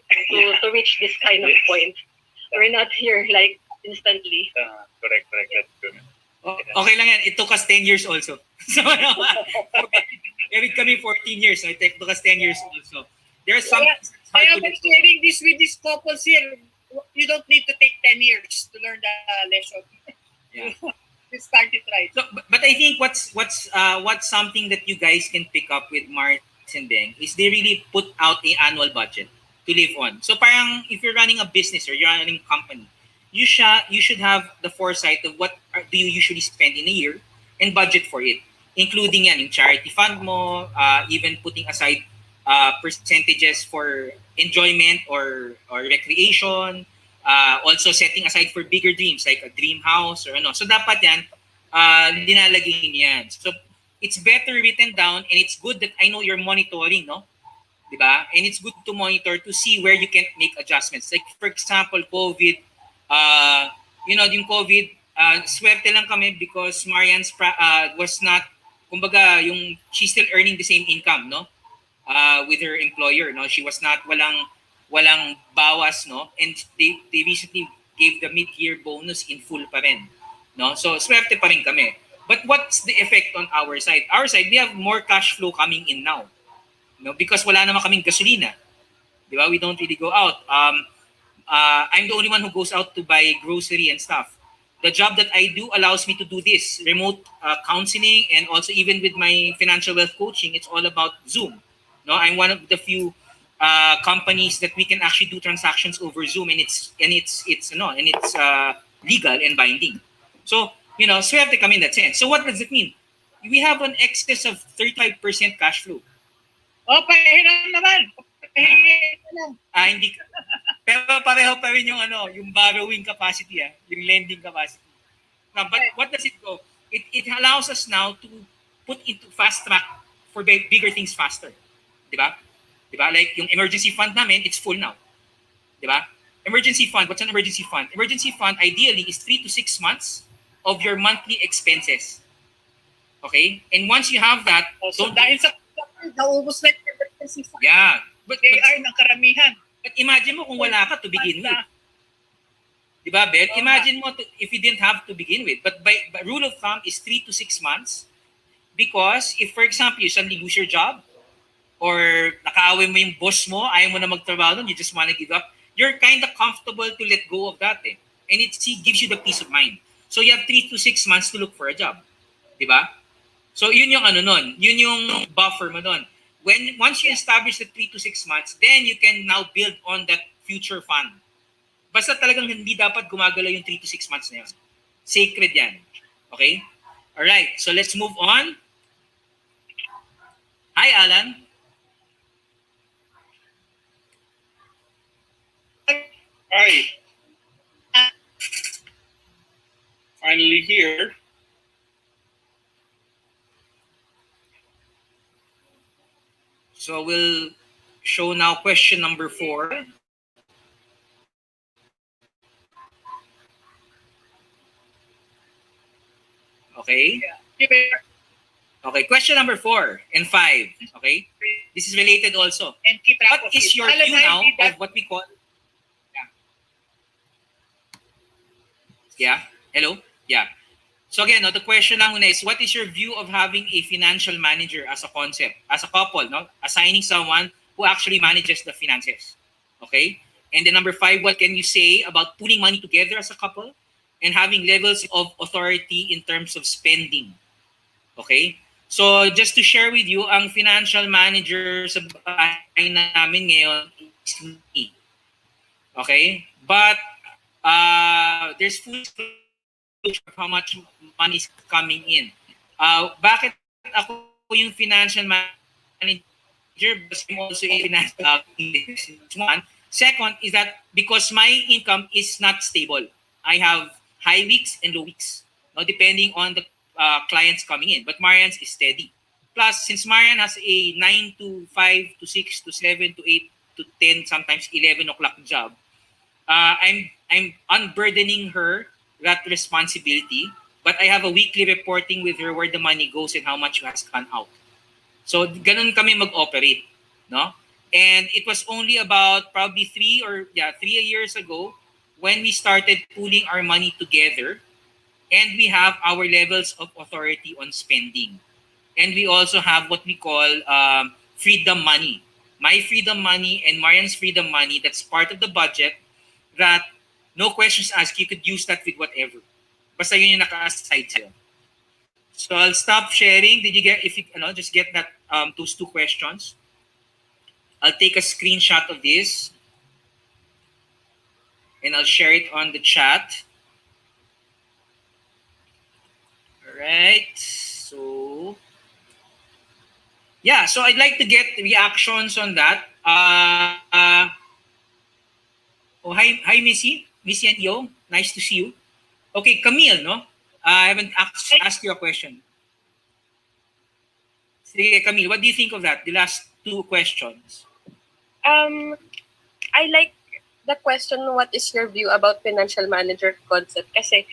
to reach this kind of point. We're not here like instantly. Correct. That's good. Okay lang yan. It took us 10 years also. So, married kami 14 years. So it took us 10 years also. There's some I am sharing this with these couples here. You don't need to take 10 years to learn the lesson. Yeah. You start it right. So, but I think what's something that you guys can pick up with Mars and Deng is they really put out an annual budget to live on. So parang if you're running a business or you're running a company, you should have the foresight of what do you usually spend in a year and budget for it, including yan, yung charity fund mo, even putting aside percentages for enjoyment or recreation, also setting aside for bigger dreams like a dream house or ano. So dapat yan, linalagay niyan. So it's better written down, and it's good that I know you're monitoring, no? Diba? And it's good to monitor to see where you can make adjustments. Like for example, COVID, yung COVID, swerte lang kami because Marian's was not, kumbaga, she's still earning the same income, no? With her employer, no? She was not, walang bawas, no? And they recently gave the mid-year bonus in full pa rin, no? So swerte pa rin kami. But what's the effect on our side? Our side, we have more cash flow coming in now, no? Because wala naman kaming gasolina, di ba? We don't really go out. I'm the only one who goes out to buy grocery and stuff. The job that I do allows me to do this remote counseling, and also even with my financial wealth coaching, it's all about Zoom. No, I'm one of the few companies that we can actually do transactions over Zoom, and it's legal and binding. So swerte kami in that sense. So what does it mean? We have an excess of 35% cash flow. Pahiram naman. Hindi. Pero pareho pa rin yung borrowing capacity, yung lending capacity. Now, but what does it go? It allows us now to put into fast track for bigger things faster. Diba? Like yung emergency fund namin, it's full now. Diba? Emergency fund, what's an emergency fund? Emergency fund ideally is 3 to 6 months of your monthly expenses. Okay? And once you have that, dahil sa naubos na yung emergency fund. Yeah. But ng karamihan. But imagine mo kung wala ka to begin with. Diba, Bel? Imagine mo if you didn't have to begin with. But by rule of thumb is 3 to 6 months. Because if, for example, you suddenly lose your job, or nakaaway mo yung boss mo, ayaw mo na magtrabaho nun, you just want to give up, you're kind of comfortable to let go of that. And it gives you the peace of mind. So you have 3 to 6 months to look for a job. Diba? So yun yung nun. Yun yung buffer mo nun. Once you establish the 3 to 6 months, then you can now build on that future fund. Basta talagang hindi dapat gumagalaw yung 3 to 6 months na yun. Sacred yan. Okay? Alright, so let's move on. Hi, Alan. Hi. Finally here. So we'll show now question number 4. Okay. Okay, question number 4 and 5. Okay. This is related also. And keep track What of is it. your view now of what we call... Yeah. Hello? Yeah. So again, the question lang muna is, what is your view of having a financial manager as a concept, as a couple, assigning someone who actually manages the finances? Okay? And then number 5, what can you say about putting money together as a couple and having levels of authority in terms of spending? Okay? So just to share with you, ang financial manager sa bahay namin ngayon is me. Okay? But there's full of how much money is coming in. Bakit ako yung financial manager, but I'm also a financial one. Second is that because my income is not stable. I have high weeks and low weeks, depending on the clients coming in. But Marian's is steady. Plus, since Marian has a 9 to 5 to 6 to 7 to 8 to 10, sometimes 11 o'clock job, I'm unburdening her that responsibility, but I have a weekly reporting with her where the money goes and how much has gone out. So ganun kami mag-operate, no? And it was only about probably 3 years ago when we started pooling our money together, and we have our levels of authority on spending. And we also have what we call freedom money. My freedom money and Marian's freedom money, that's part of the budget that no questions asked, you could use that with whatever. Basta yun yung naka-aside sa'yo. So I'll stop sharing. Did you get, just get that, those 2 questions? I'll take a screenshot of this and I'll share it on the chat. All right. So, yeah. So I'd like to get reactions on that. Hi, Missy and Yo. Nice to see you. Okay, Camille, no? I haven't asked you a question. Sige, Camille, what do you think of that? The last two questions. I like the question, what is your view about financial manager concept? Kasi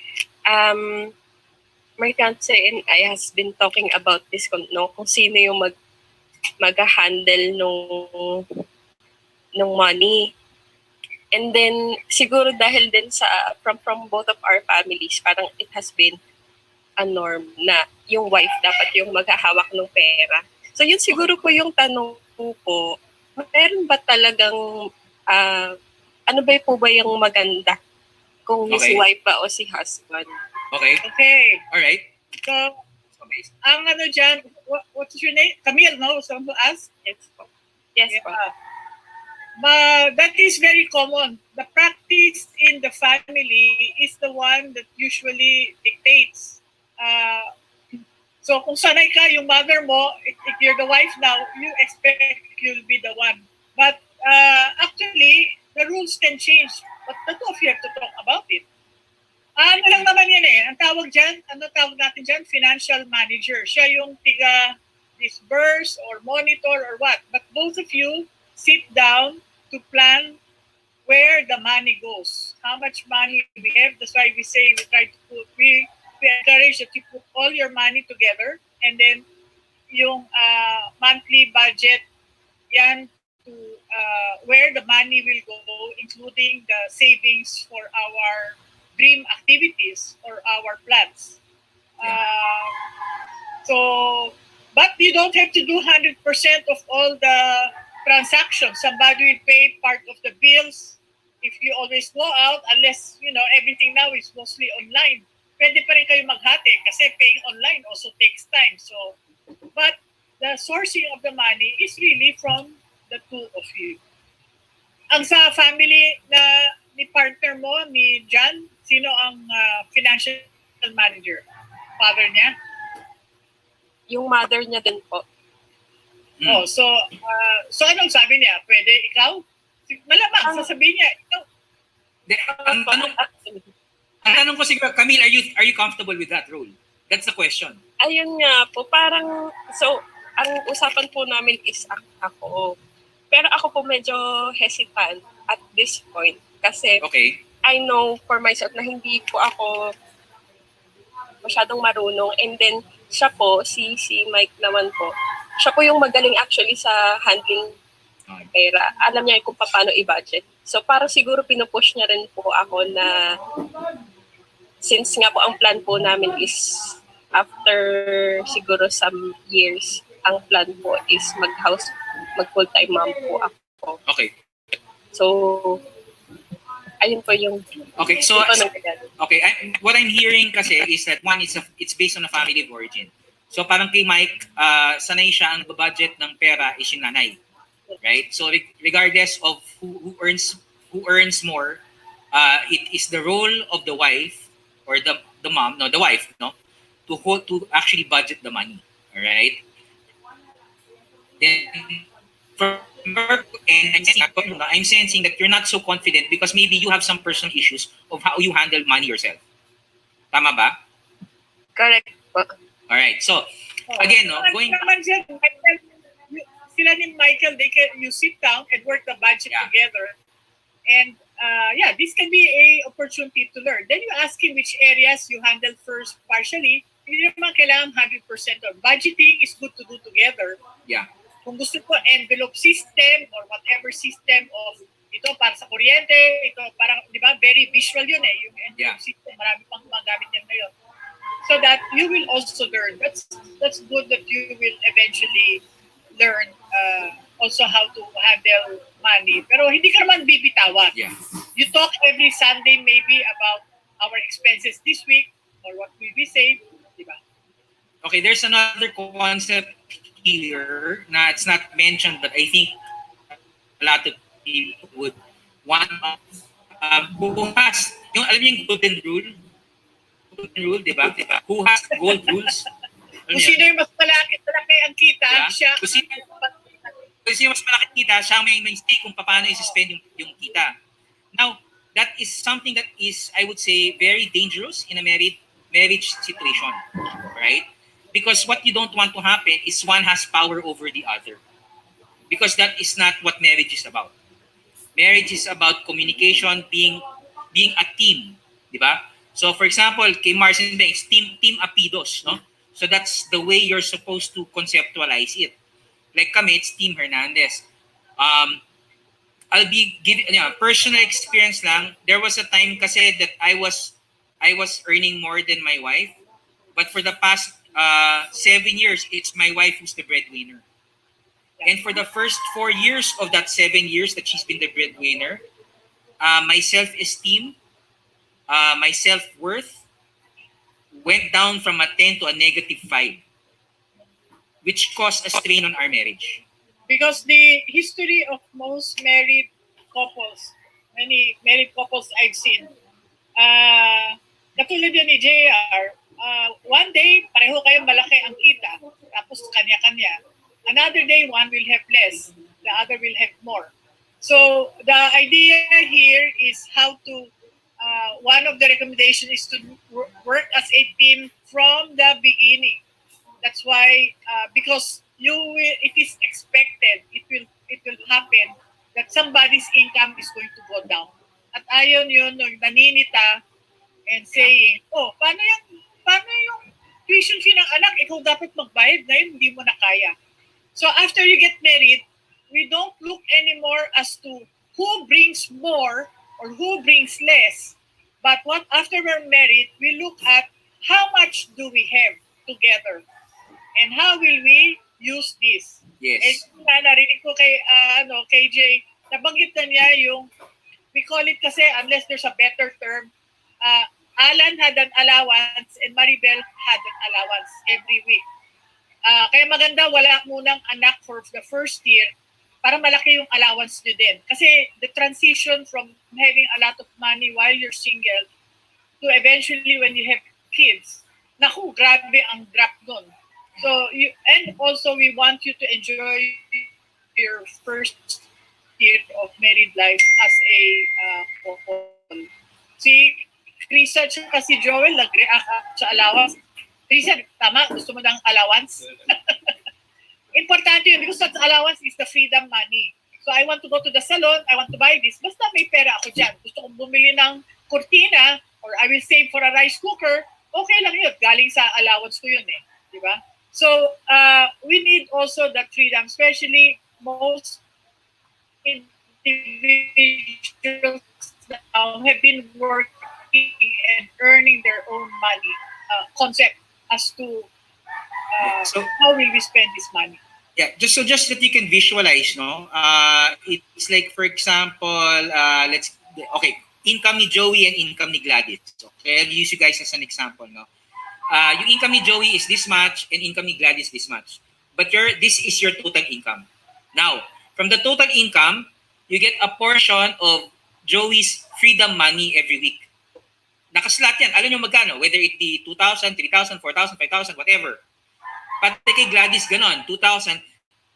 my fiance and I has been talking about this kung sino yung mag-handle nung money. And then siguro dahil din sa from both of our families, parang it has been a norm na yung wife dapat yung maghahawak ng pera. So yun siguro po yung tanong ko, meron ba talagang ano ba yung maganda kung si wife ba o si husband? Okay. Okay. All right. So, ang ano dyan, what's your name? Camille, no? Someone to ask? Yes po. Yes po. That is very common. The practice in the family is the one that usually dictates. So kung sanay ka, yung mother mo, if you're the wife now, you expect you'll be the one. But actually, the rules can change. But the two of you have to talk about it. Ano lang naman yan eh. Ang tawag dyan, ano tawag natin dyan? Financial manager. Siya yung disburse or monitor or what. But both of you sit down to plan where the money goes. How much money we have. That's why we say we encourage that you put all your money together and then yung monthly budget yan to where the money will go, including the savings for our dream activities or our plans. But you don't have to do 100% of all the transactions. Somebody will pay part of the bills if you always go out, unless, everything now is mostly online. Pwede pa rin kayo maghati kasi paying online also takes time. So, but the sourcing of the money is really from the two of you. Ang sa family ni partner mo, ni John, sino ang financial manager? Father niya? Yung mother niya din po. Oh, so anong sabi niya? Pwede ikaw? Malamang sasabihin niya, ikaw. Ang tanong ko siguro, Camille, are you comfortable with that role? That's the question. Ayun nga po, parang, so, ang usapan po namin is ako. Pero ako po medyo hesitant at this point. Kasi I know for myself na hindi po ako masyadong marunong. And then, siya po, si Mike naman po, siya po yung magaling actually sa handling pera. Alam niya kung paano i-budget. So, para siguro pinupush niya rin po ako na since nga po ang plan po namin is after siguro some years, ang plan po is mag full-time mom po ako. Okay. So, ayun po yung... Okay, so... what I'm hearing kasi is that one, it's based on a family of origin. So parang kay Mike, sanay siya ang budget ng pera is yung nanay. Right? So regardless of who earns more, it is the role of the wife or the wife, to actually budget the money. All right? Then I'm sensing that you're not so confident because maybe you have some personal issues of how you handle money yourself. Tama ba? Correct po. Alright, so again, going naman dyan, sila ni Michael, you sit down and work the budget together. And this can be a opportunity to learn. Then you ask him which areas you handle first partially. Hindi naman kailangan 100% of budgeting is good to do together. Yeah. Kung gusto ko envelope system or whatever system of ito para sa kuryente, ito parang, di ba, very visual yun eh. Yung envelope system, marami pang gumagamit yan ngayon. So that you will also learn. That's good that you will eventually learn also how to handle money. Pero hindi ka naman bibitawan. Yeah. You talk every Sunday maybe about our expenses this week or what will we save, di ba? Okay, there's another concept here na it's not mentioned but I think a lot of people would want who has yung alam niyo yung golden rule, di ba? Who has gold rules? Kung sino yung mas malaki ang kita, siya. Kung sino yung mas malaki kita, siya may say kung paano i-spend yung kita. Now, that is something that is, I would say, very dangerous in a married marriage situation, right? Because what you don't want to happen is one has power over the other. Because that is not what marriage is about. Marriage is about communication, being a team, di ba? So for example, kay Mars and Banks, team Apidos, no? So that's the way you're supposed to conceptualize it. Like kami, it's Team Hernandez. I'll be giving personal experience lang. There was a time kasi that I was earning more than my wife, but for the past 7 years, it's my wife who's the breadwinner. And for the first 4 years of that 7 years that she's been the breadwinner, my self-esteem, my self-worth went down from a 10 to a -5, which caused a strain on our marriage. Because the history of most married couples, many married couples I've seen, katulad yun ni JR, one day, pareho kayong malaki ang kita, tapos kanya-kanya. Another day, one will have less, the other will have more. So the idea here is how to, one of the recommendations is to work as a team from the beginning. That's why, because it is expected, it will happen that somebody's income is going to go down. At ayon yun, nung naninita and saying, oh, paano yung tuition fee ng anak, ikaw dapat magbayad na yun, hindi mo na kaya. So after you get married, we don't look anymore as to who brings more or who brings less. But after we're married, we look at how much do we have together and how will we use this. Yes. And narinig ko kay KJ, nabanggit na niya yung, we call it kasi, unless there's a better term, Alan had an allowance and Maribel had an allowance every week. Kaya maganda wala munang anak for the first year para malaki yung allowance nyo din. Kasi the transition from having a lot of money while you're single to eventually when you have kids, naku, grabe ang drop nun. So, and also we want you to enjoy your first year of married life as a couple. Si Krisa at si Joel nag-react sa allowance. Krisa, tama? Gusto mo ng allowance? Importante yun because that allowance is the freedom money. So I want to go to the salon, I want to buy this. Basta may pera ako dyan. Gusto kong bumili ng kurtina or I will save for a rice cooker, okay lang yun. Galing sa allowance ko yun eh. Di ba? So, we need also that freedom, especially most individuals that have been working and earning their own money, concept as to how will we spend this money. Yeah, just that you can visualize, no? It's like, for example, income ni Joey and income ni Gladys. Okay, I'll use you guys as an example, no? Yung income ni Joey is this much and income ni Gladys this much. But this is your total income. Now, from the total income, you get a portion of Joey's freedom money every week. Nakaslat yan. Alam nyo magkano? Whether it be 2,000, 3,000, 4,000, 5,000, whatever. Pati kay Gladys, ganon. 2,000.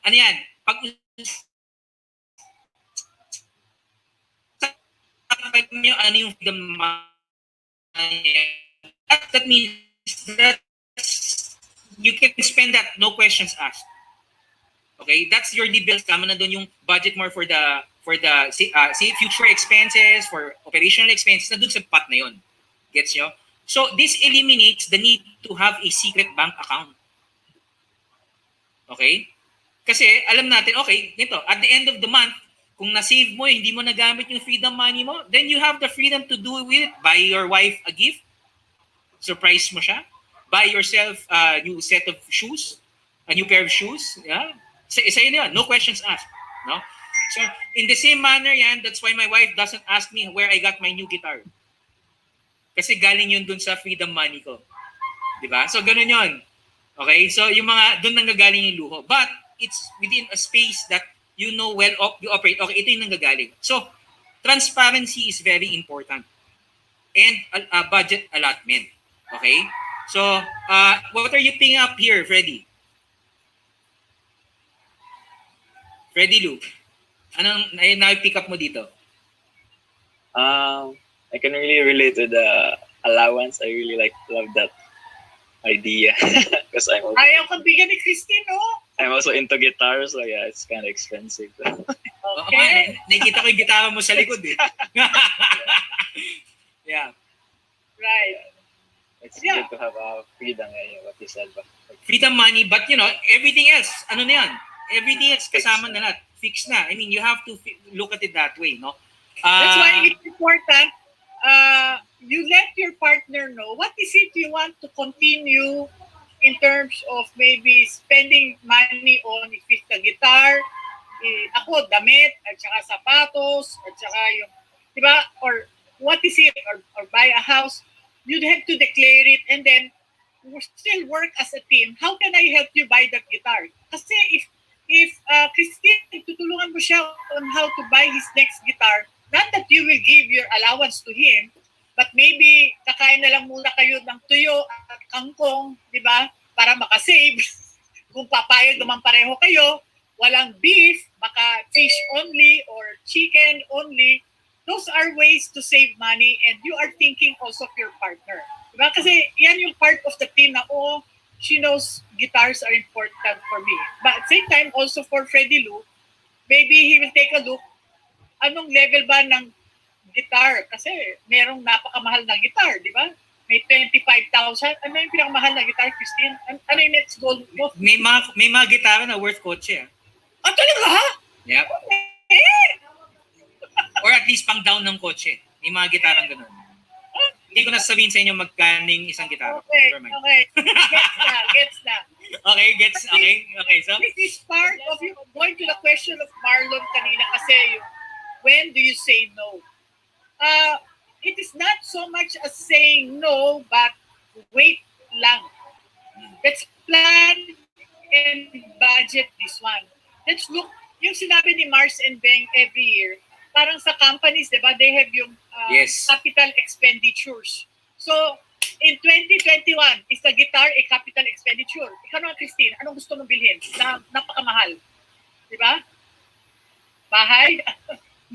Ano yan? Pag ano yung freedom money, that means that you can spend that, no questions asked. Okay, that's your bills. Tama na doon yung budget more for the future expenses, for operational expenses, na doon sa pot na yon. Gets nyo? So this eliminates the need to have a secret bank account. Okay? Kasi alam natin, okay, nito, at the end of the month, kung na-save mo, hindi mo nagamit yung freedom money mo, then you have the freedom to do with it. Buy your wife a gift, surprise mo siya, buy yourself a new set of shoes, a new pair of shoes, yeah? Sa'yo na yun, no questions asked, no? So, in the same manner yan, that's why my wife doesn't ask me where I got my new guitar. Kasi galing yun dun sa freedom money ko. Diba? So, ganun yun. Okay? So, yung mga, dun nanggagaling yung luho. But, it's within a space that you know well, you operate. Okay, ito yung nanggagaling. So, transparency is very important. And budget allotment. Okay? So, what are you picking up here, Freddy? Freddy Lou, anong na-pick up mo dito? I can really relate to the allowance. I really love that idea because Ayaw kang bigyan ni Christine, no? I'm also into guitar, so yeah, it's kind of expensive. Okay. Nakikita ko yung gitara mo sa likod eh. Yeah. Right. It's Yeah. good to have freedom, what you said. But Freedom money, but you know, everything else, ano na yan? Everything else kasama na lahat. Fix na. I mean, you have to look at it that way, no? That's why it's important. You let your partner know what is it you want to continue in terms of maybe spending money on, if it's the guitar, ako damit at saka sapatos at saka yung, di ba, or what is it, or buy a house. You'd have to declare it and then still work as a team. How can I help you buy that guitar? Kasi if Christine, tutulungan mo siya on how to buy his next guitar, not that you will give your allowance to him, but maybe kakain na lang muna kayo ng tuyo at kangkong, di ba? Para makasave. Kung papayag naman pareho kayo, walang beef, baka fish only or chicken only. Those are ways to save money and you are thinking also of your partner. Diba? Kasi yan yung part of the team na, oh, she knows guitars are important for me. But at the same time, also for Freddie Lou, maybe he will take a look, anong level ba ng guitar? Kasi merong napakamahal na guitar, di ba? May 25,000. Ano yung pinakamahal na guitar, Christine? Ano yung next goal mo? May mga gitara na worth kotse. Ah, talaga ha? Yep. Or at least pang down ng kotse. May mga gitarang ganun. Hindi ko na sabihin sa inyo magkaning isang gitara. Okay, Never mind. okay. Gets na. Okay. So, this is part of you going to the question of Marlon kanina kasi yung, when do you say no? It is not so much as saying no, but wait lang. Let's plan and budget this one. Let's look, yung sinabi ni Mars and Beng every year, parang sa companies, di ba, they have yung yes, capital expenditures. So, in 2021, is the guitar a capital expenditure? Ikaw naman, Christine, anong gusto mong bilhin na napakamahal? Di ba? Bahay?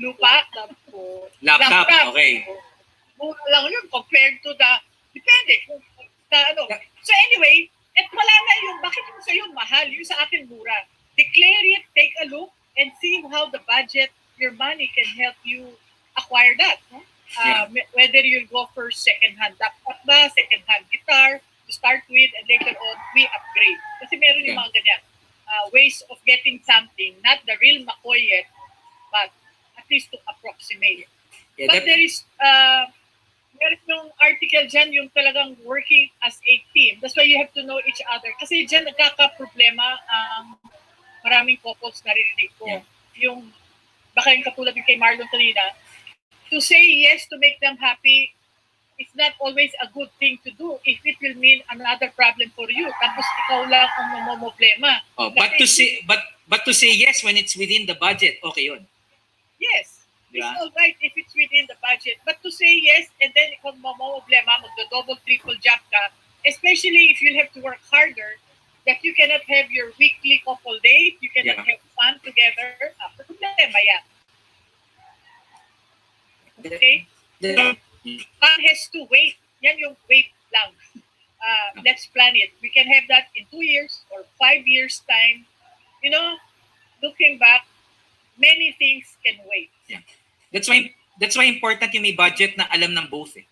Lupa? laptop. Okay. Mura lang yun compared to the, depende kung ano. So anyway, at wala na yung, bakit yung sa yun mahal, yung sa atin mura. Declare it, take a look, and see how the budget, your money can help you acquire that. No? Whether you'll go for second-hand laptop ba, second-hand guitar to start with, and later on, we upgrade. Kasi meron yung mga ganyan. Ways of getting something, not the real McCoy yet, but at least to approximate. Yeah, But there is, meron yung article dyan, yung talagang working as a team. That's why you have to know each other. Kasi dyan nagkaka-problema ang maraming couples narinig ko. Yeah. Yung, baka yung katulad yung kay Marlon kanina, to say yes to make them happy, it's not always a good thing to do if it will mean another problem for you. Tapos ikaw lang ang mamomblema. Oh, but to say yes when it's within the budget, okay yun. Yes. Yeah. It's all right if it's within the budget. But to say yes and then ikaw mamomblema, magdo-double, triple jump ka, especially if you have to work harder, that you cannot have your weekly couple date, you cannot have fun together, problema yan. Okay? Fun has to wait. Yan yung wait lang. Let's plan it. We can have that in 2 years or 5 years time. You know, looking back, many things can wait. Yeah. That's why important yung may budget na alam ng both eh.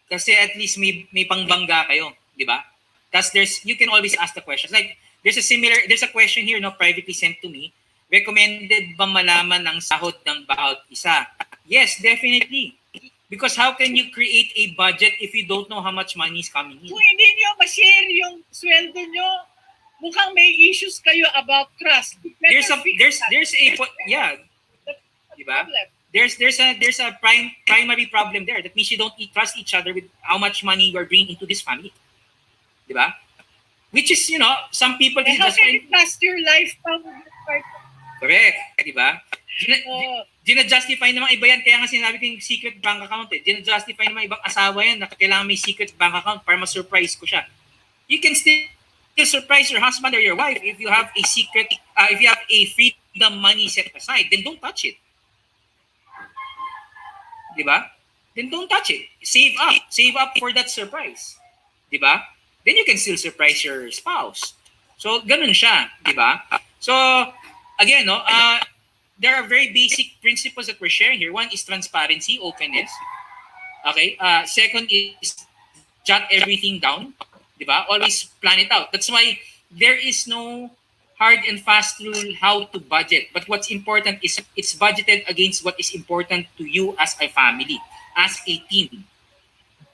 Kasi at least may pangbangga kayo, di ba? Tapos you can always ask the questions. Like, there's a question here, no, privately sent to me. Recommended ba malaman ng sahod ng bawat isa? Yes, definitely. Because how can you create a budget if you don't know how much money is coming in? Kung hindi nyo ma-share yung sweldo nyo, mukhang may issues kayo about trust. There's a yeah, diba? There's a primary problem there. That means you don't trust each other with how much money you are bringing into this family. Diba? Which is, you know, some people And how can you trust your lifestyle with your partner? Correct, diba? Gina-justify naman iba yan, kaya nga sinabi ko yung secret bank account eh. Gina-justify naman ibang asawa yan na kailangan may secret bank account para ma-surprise ko siya. You can still surprise your husband or your wife if you have a secret, if you have a freedom money set aside, then don't touch it. Diba? then don't touch it. Save up. Save up for that surprise. Diba? Then you can still surprise your spouse. So, ganun siya. Diba? So, again, no, there are very basic principles that we're sharing here. One is transparency, openness. Okay? Second is jot everything down. Diba? Always plan it out. That's why there is no hard and fast rule how to budget. But what's important is it's budgeted against what is important to you as a family, as a team.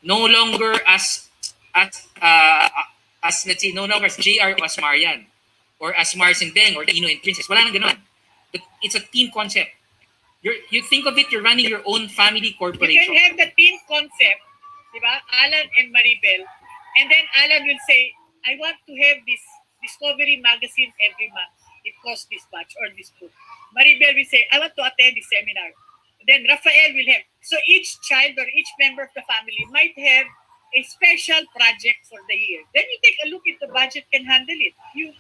No longer as let's say, no longer as JR or as Marian, or as Mars and Deng, or Ino and Princess. Wala nang ganun. It's a team concept. You think of it, you're running your own family You corporation. can have the team concept, diba? Alan and Maribel, and then Alan will say, I want to have this Discovery magazine every month. It costs this much, or this book. Maribel will say, I want to attend this seminar. Then Rafael will have. So each child or each member of the family might have a special project for the year. Then you take a look if the budget can handle it. You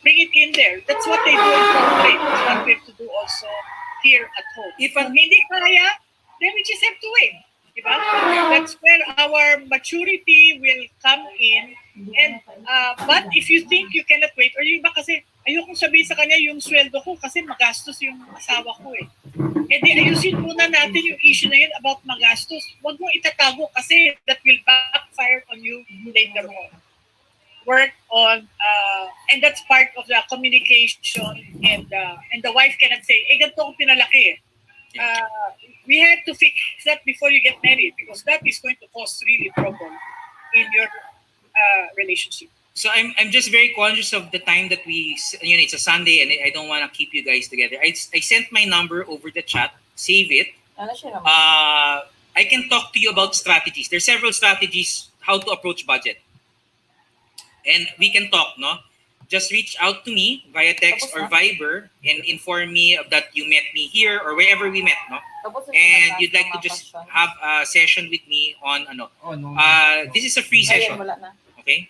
bring it in there. That's what they do in corporate. That's what we have to do also here at home. If hindi kaya, then we just have to wait. Diba? That's where our maturity will come in. And but if you think you cannot wait, or yung iba kasi, ayokong sabihin sa kanya yung sweldo ko kasi magastos yung asawa ko eh. E di ayusin muna natin yung issue na yun about magastos. Huwag mo itatago kasi that will backfire on you later on. Work on, and that's part of the communication, and the wife cannot say, ganito ko pinalaki eh. We have to fix that before you get married, because that is going to cause really trouble in your relationship. So I'm just very conscious of the time that it's a Sunday and I don't want to keep you guys together. I sent my number over the chat. Save it. I can talk to you about strategies. There's several strategies how to approach budget. And we can talk, no? Just reach out to me via text or Viber and inform me that you met me here or wherever we met, no? And you'd like to just have a session with me on this is a free session. Okay?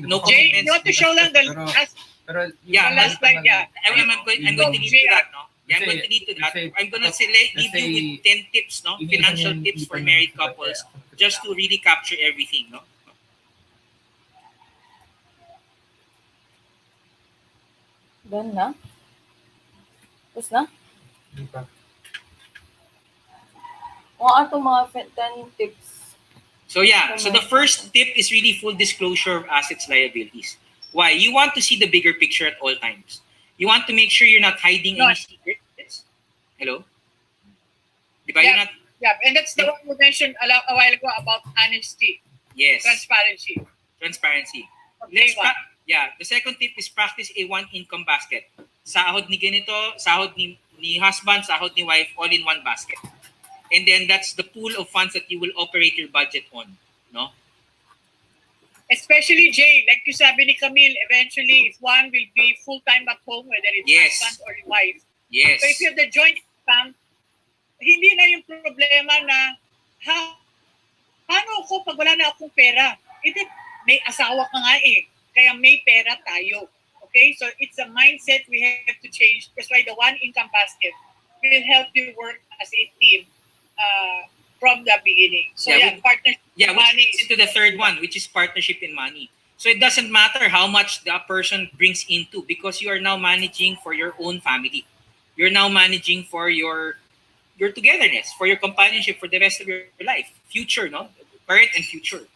No Jay, commitments. you want to show lang the last slide, yeah. I'm going to lead to that, no? Yeah, I'm going to lead to that. I'm going to leave you with 10 tips, no? Financial tips for married couples, just to really capture everything, no? Done na? Tapos na? Kung ano itong mga 10 tips? So yeah, so the first tip is really full disclosure of assets, liabilities. Why? You want to see the bigger picture at all times. You want to make sure you're not hiding any secrets. Hello? Diba? Yeah, You're not... yeah, and that's the one you mentioned a while ago about honesty. Yes. Transparency. Okay, the second tip is practice a one income basket. Sahod ni ganito, sahod ni husband, sahod ni wife, all in one basket. And then that's the pool of funds that you will operate your budget on, no? Especially Jay, like you sabi ni Camille, eventually if one will be full-time at home, whether it's husband or wife. Yes. So if you have the joint income, hindi na yung problema na, paano ako pag wala na akong pera? Hindi, may asawa ka nga eh, kaya may pera tayo. Okay, so it's a mindset we have to change. That's why the one income basket will help you work as a team from the beginning. So partnership money which is into the third one, which is partnership in money. So it doesn't matter how much the person brings into, because you are now managing for your own family. You're now managing for your togetherness, for your companionship for the rest of your life, future, no? Current and future.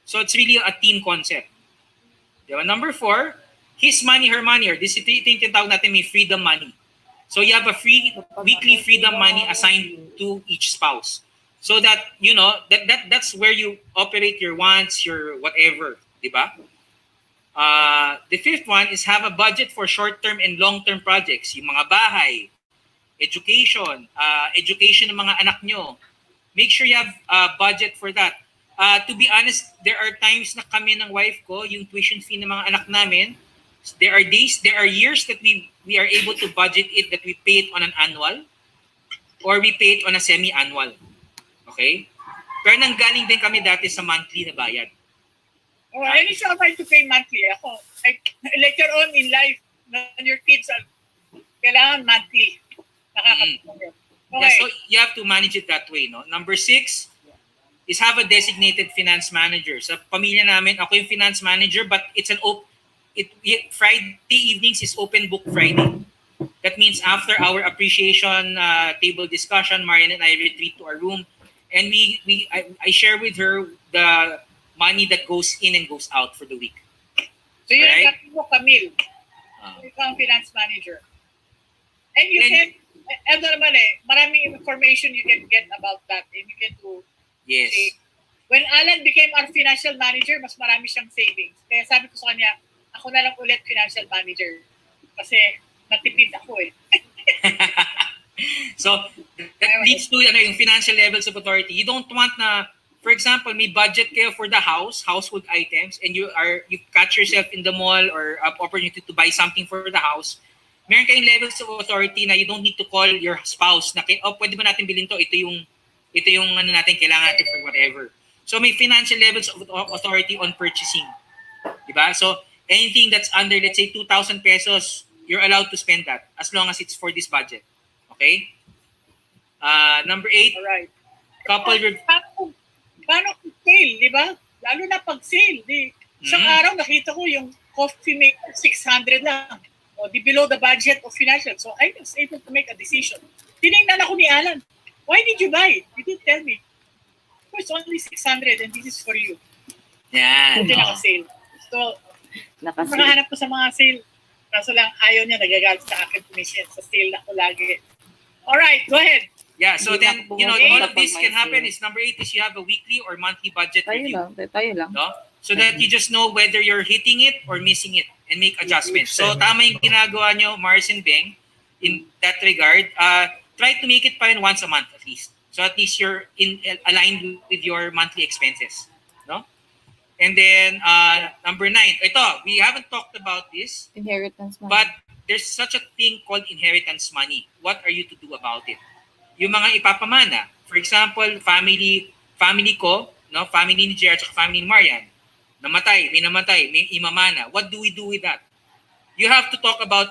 So it's really a team concept. Number 4, his money, her money, or this tinatawag natin may freedom money. So you have a free weekly freedom money assigned to each spouse. So that, that's where you operate your wants, your whatever, diba? The 5th one is have a budget for short-term and long-term projects. Yung mga bahay, education ng mga anak nyo. Make sure you have a budget for that. To be honest, there are times na kami ng wife ko, yung tuition fee ng mga anak namin, there are years that we are able to budget it, that we pay it on an annual or we pay it on a semi-annual. Okay? Pero nanggaling din kami dati sa monthly na bayad. Oh, I need somebody to pay monthly. Ako, later on in life, when your kids are kailangan monthly. Nakakatulong yun. Yeah, Okay. so you have to manage it that way, no? Number 6 is have a designated finance manager. Sa pamilya namin, ako yung finance manager, but it's Friday evenings is open book Friday. That means after our appreciation table discussion, Marian and I retreat to our room, and I share with her the money that goes in and goes out for the week. So yun Right. ang mo, Camille. Ikaw ang finance manager. And you can, ano naman maraming information you can get about that. And you can do, Yes. when Alan became our financial manager, mas marami siyang savings. Kaya sabi ko sa kanya, ako na lang ulit financial manager. Kasi natipid ako So that leads to yung financial levels of authority. You don't want na, for example, may budget kayo for the household items, and you catch yourself in the mall or opportunity to buy something for the house. Meron kayong levels of authority na you don't need to call your spouse na, pwede ba natin bilhin to? Ito yung ano natin, kailangan natin for whatever. So may financial levels of authority on purchasing. Diba? So anything that's under, let's say, 2,000 pesos, you're allowed to spend that as long as it's for this budget. Okay? Number 8, Alright. couple with... Paano kung sale, di ba? Lalo na pag sale. Isang araw nakita ko yung coffee maker 600 lang. O di below the budget of financial. So I was able to make a decision. Tinignan ako ni Alan. Why did you buy it? You didn't tell me. Oh, it's only 600 and this is for you. Yan. Hindi naka-sale. So, nakahanap ko sa mga sale. Kaso lang ayaw niya, nagagalit sa akin commission. Sa sale ako lagi. Alright, go ahead. Yeah, so then, all of this can happen is number 8 is you have a weekly or monthly budget review. Tayo lang. No? So that you just know whether you're hitting it or missing it and make adjustments. So tama yung ginagawa nyo, Mars and Beng, in that regard. Try to make it pa rin once a month at least. So at least you're aligned with your monthly expenses. No? And then, number 9. Ito, we haven't talked about this. Inheritance money. But there's such a thing called inheritance money. What are you to do about it? Yung mga ipapamana. For example, family ko, no, family ni Jer at family ni Marian, may namatay, may imamana. What do we do with that? You have to talk about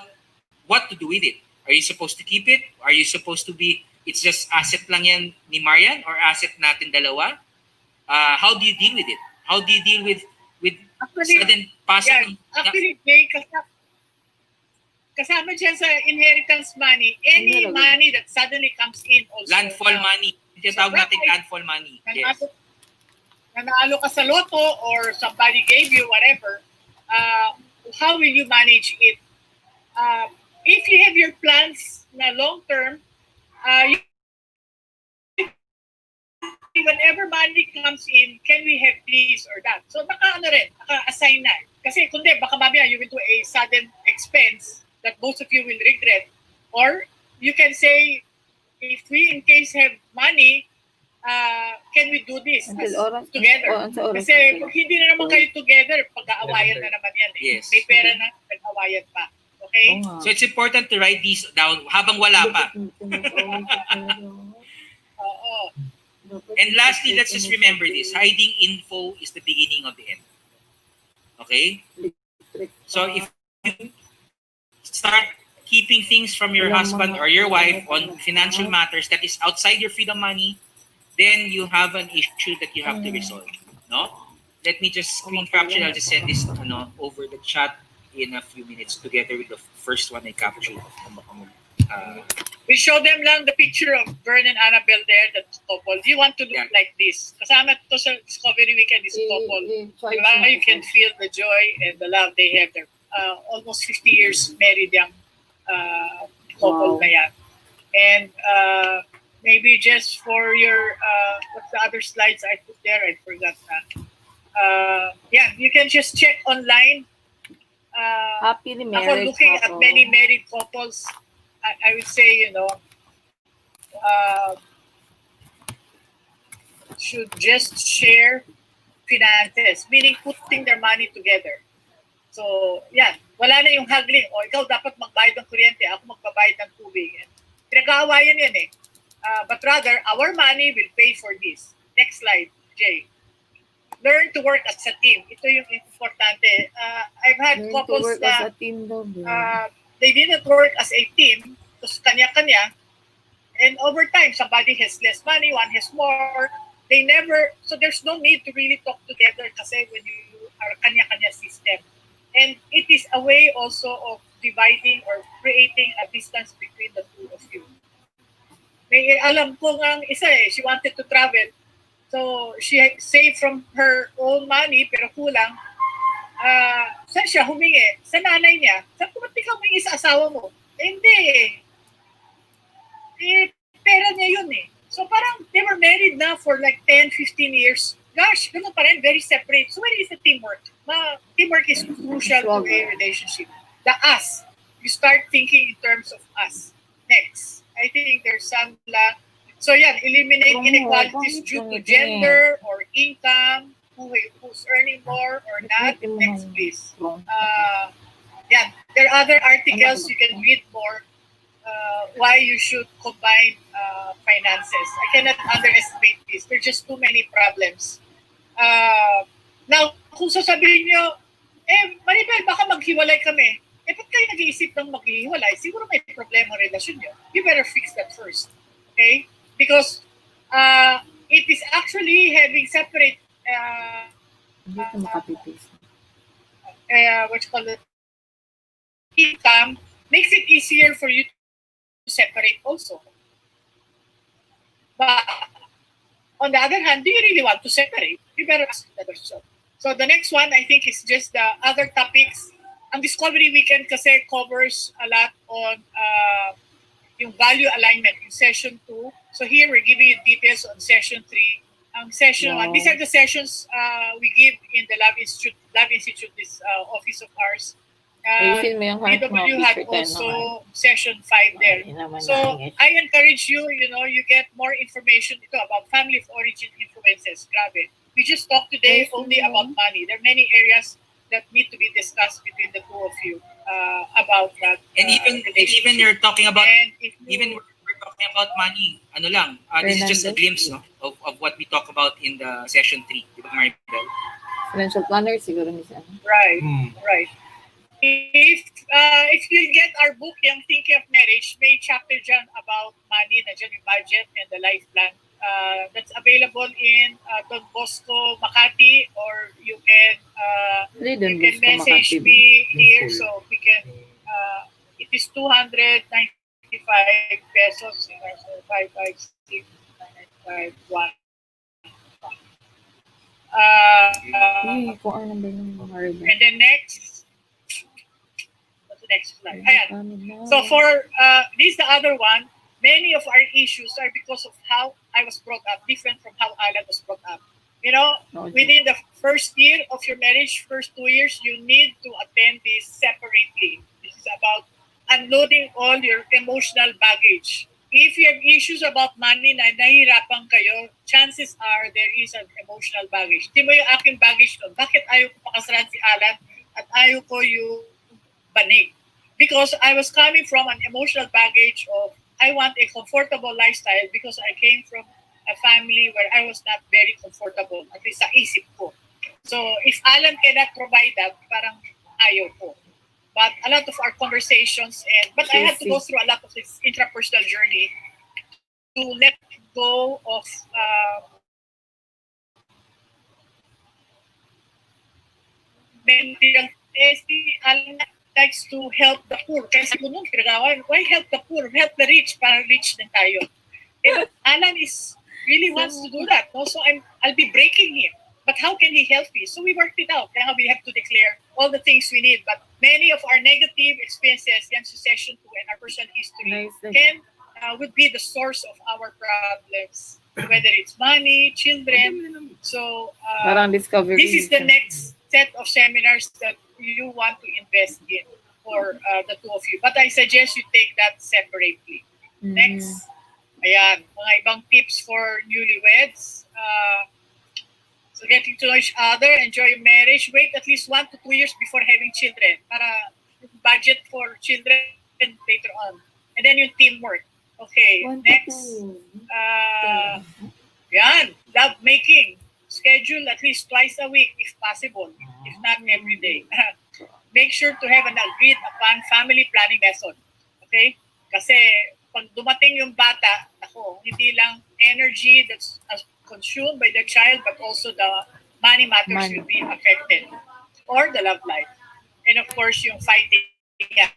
what to do with it. Are you supposed to keep it? Are you supposed to be, it's just asset lang yan ni Marian or asset natin dalawa? How do you deal with it? How do you deal with sudden passing? Actually, Jay, kasama dyan sa inheritance money, any money that suddenly comes in also. Landfall money. Tinatawag natin landfall money. Yes. Nanalo ka sa loto or somebody gave you whatever, how will you manage it? If you have your plans na long term, whenever money comes in, can we have this or that? So naka-assign na. Kasi kundi baka mamaya you will do a sudden expense that both of you will regret. Or you can say, if we in case have money, can we do this together? Kasi pag hindi na naman kayo together, pag-aawayan na naman yan. Yes. May pera na, pag-aawayan pa. Okay? So it's important to write these down habang wala pa. And lastly, let's just remember this. Hiding info is the beginning of the end. Okay? So if you start keeping things from your husband or your wife on financial matters that is outside your freedom money, then you have an issue that you have to resolve. No? Let me just screen capture. I'll just send this over the chat in a few minutes together with the first one I captured. We show them lang the picture of Vern and Annabelle there, that couple. Do you want to look like this? Kasama to sa Discovery Weekend is couple. Diba? You can feel the joy and the love they have there. Almost 50 years married yung couple na yan. And maybe just for your, what's the other slides I put there? I forgot that. Yeah, you can just check online. Happily married Ako looking couple. at many married couples, I would say, should just share finances, meaning putting their money together. So, yan. Wala na yung haggling. O, ikaw dapat magbayad ng kuryente, ako magbabayad ng tubig. Pinag-aawayan yan eh. But rather, our money will pay for this. Next slide, Jay. Learn to work as a team. Ito yung importante. I've had couples na they didn't work as a team. Tapos kanya-kanya. And over time, somebody has less money, one has more. They never, so there's no need to really talk together kasi when you are kanya-kanya system. And it is a way also of dividing or creating a distance between the two of you. May alam ko nga isa she wanted to travel. So she saved from her own money pero kulang. Saan siya humingi? Sa nanay niya. Sabi ko, ba't di ka humingi sa asawa mo? Hindi pera niya yun eh. So parang they were married na for like 10, 15 years. Gosh, ganun pa rin, very separate. So where is the teamwork? Teamwork is crucial to a relationship. The us. You start thinking in terms of us. Next. I think there's some so yeah, eliminate inequalities due to gender or income, who's earning more or not. Next, please. Yeah, there are other articles you can read more why you should combine finances. I cannot underestimate this. There are just too many problems. Now, kung sasabihin nyo, Maribel, baka maghiwalay kami. Ba't kayo nag-iisip ng maghiwalay? Siguro may problema ang relasyon nyo. You better fix that first. Okay? Because it is actually having separate what you call it, income makes it easier for you to separate also. But on the other hand, do you really want to separate? You better ask that question. So the next one, I think, is just the other topics. Ang Discovery Weekend kasi covers a lot on yung value alignment in session 2. So here we're giving you details on session 3. Ang session 1, these are the sessions we give in the Love Institute, this office of ours. PW had also session 5 there. So I encourage you, you get more information about family of origin influences. Grabe. We just talked today only about money. There are many areas that need to be discussed between the two of you about that. And even you're talking about, even we're talking about money. Ano lang, this is just a glimpse of what we talk about in the session 3 with Maribel. Financial planner, siguro niya. Right, right. If you get our book, Yung Thinking of Marriage, may chapter dyan about money, nandiyan yung budget and the life plan. That's available in Don Bosco, Makati, or you can message me here so we can, it is 295 pesos, 556, 951. And then next, next slide. So for this is the other one. Many of our issues are because of how I was brought up, different from how Alan was brought up. Within the first year of your marriage, first 2 years, you need to attend this separately. This is about unloading all your emotional baggage. If you have issues about money na nahihirapan kayo, chances are there is an emotional baggage. Di mo yung aking baggage doon. Bakit ayaw ko pakasalan si Alan at ayaw ko yung banig? Because I was coming from an emotional baggage of I want a comfortable lifestyle because I came from a family where I was not very comfortable, at least sa isip ko. So if Alan cannot provide that, parang ayaw ko. But a lot of our conversations, but I had to go through a lot of this intrapersonal journey to let go of mental. Alan likes to help the poor. Kasi kung nung pinagawan, why help the poor? Help the rich, para rich din tayo. But Alan really wants to do that. No? So I'll be breaking him. But how can he help me? So we worked it out. Kaya we have to declare all the things we need. But many of our negative experiences, yan sa session 2 and our personal history, would be the source of our problems. Whether it's money, children. So this is the next set of seminars that you want to invest in for the two of you. But I suggest you take that separately. Next. Ayan, mga ibang tips for newlyweds. So getting to know each other, enjoy marriage, wait at least 1 to 2 years before having children para budget for children later on. And then yung teamwork. Okay, next. Yan, love making. Schedule at least twice a week if possible, if not every day. Make sure to have an agreed upon family planning method. Okay? Kasi pag dumating yung bata, ako, hindi lang energy that's consumed by the child, but also the money matters will be affected, or the love life. And of course, yung fighting yan.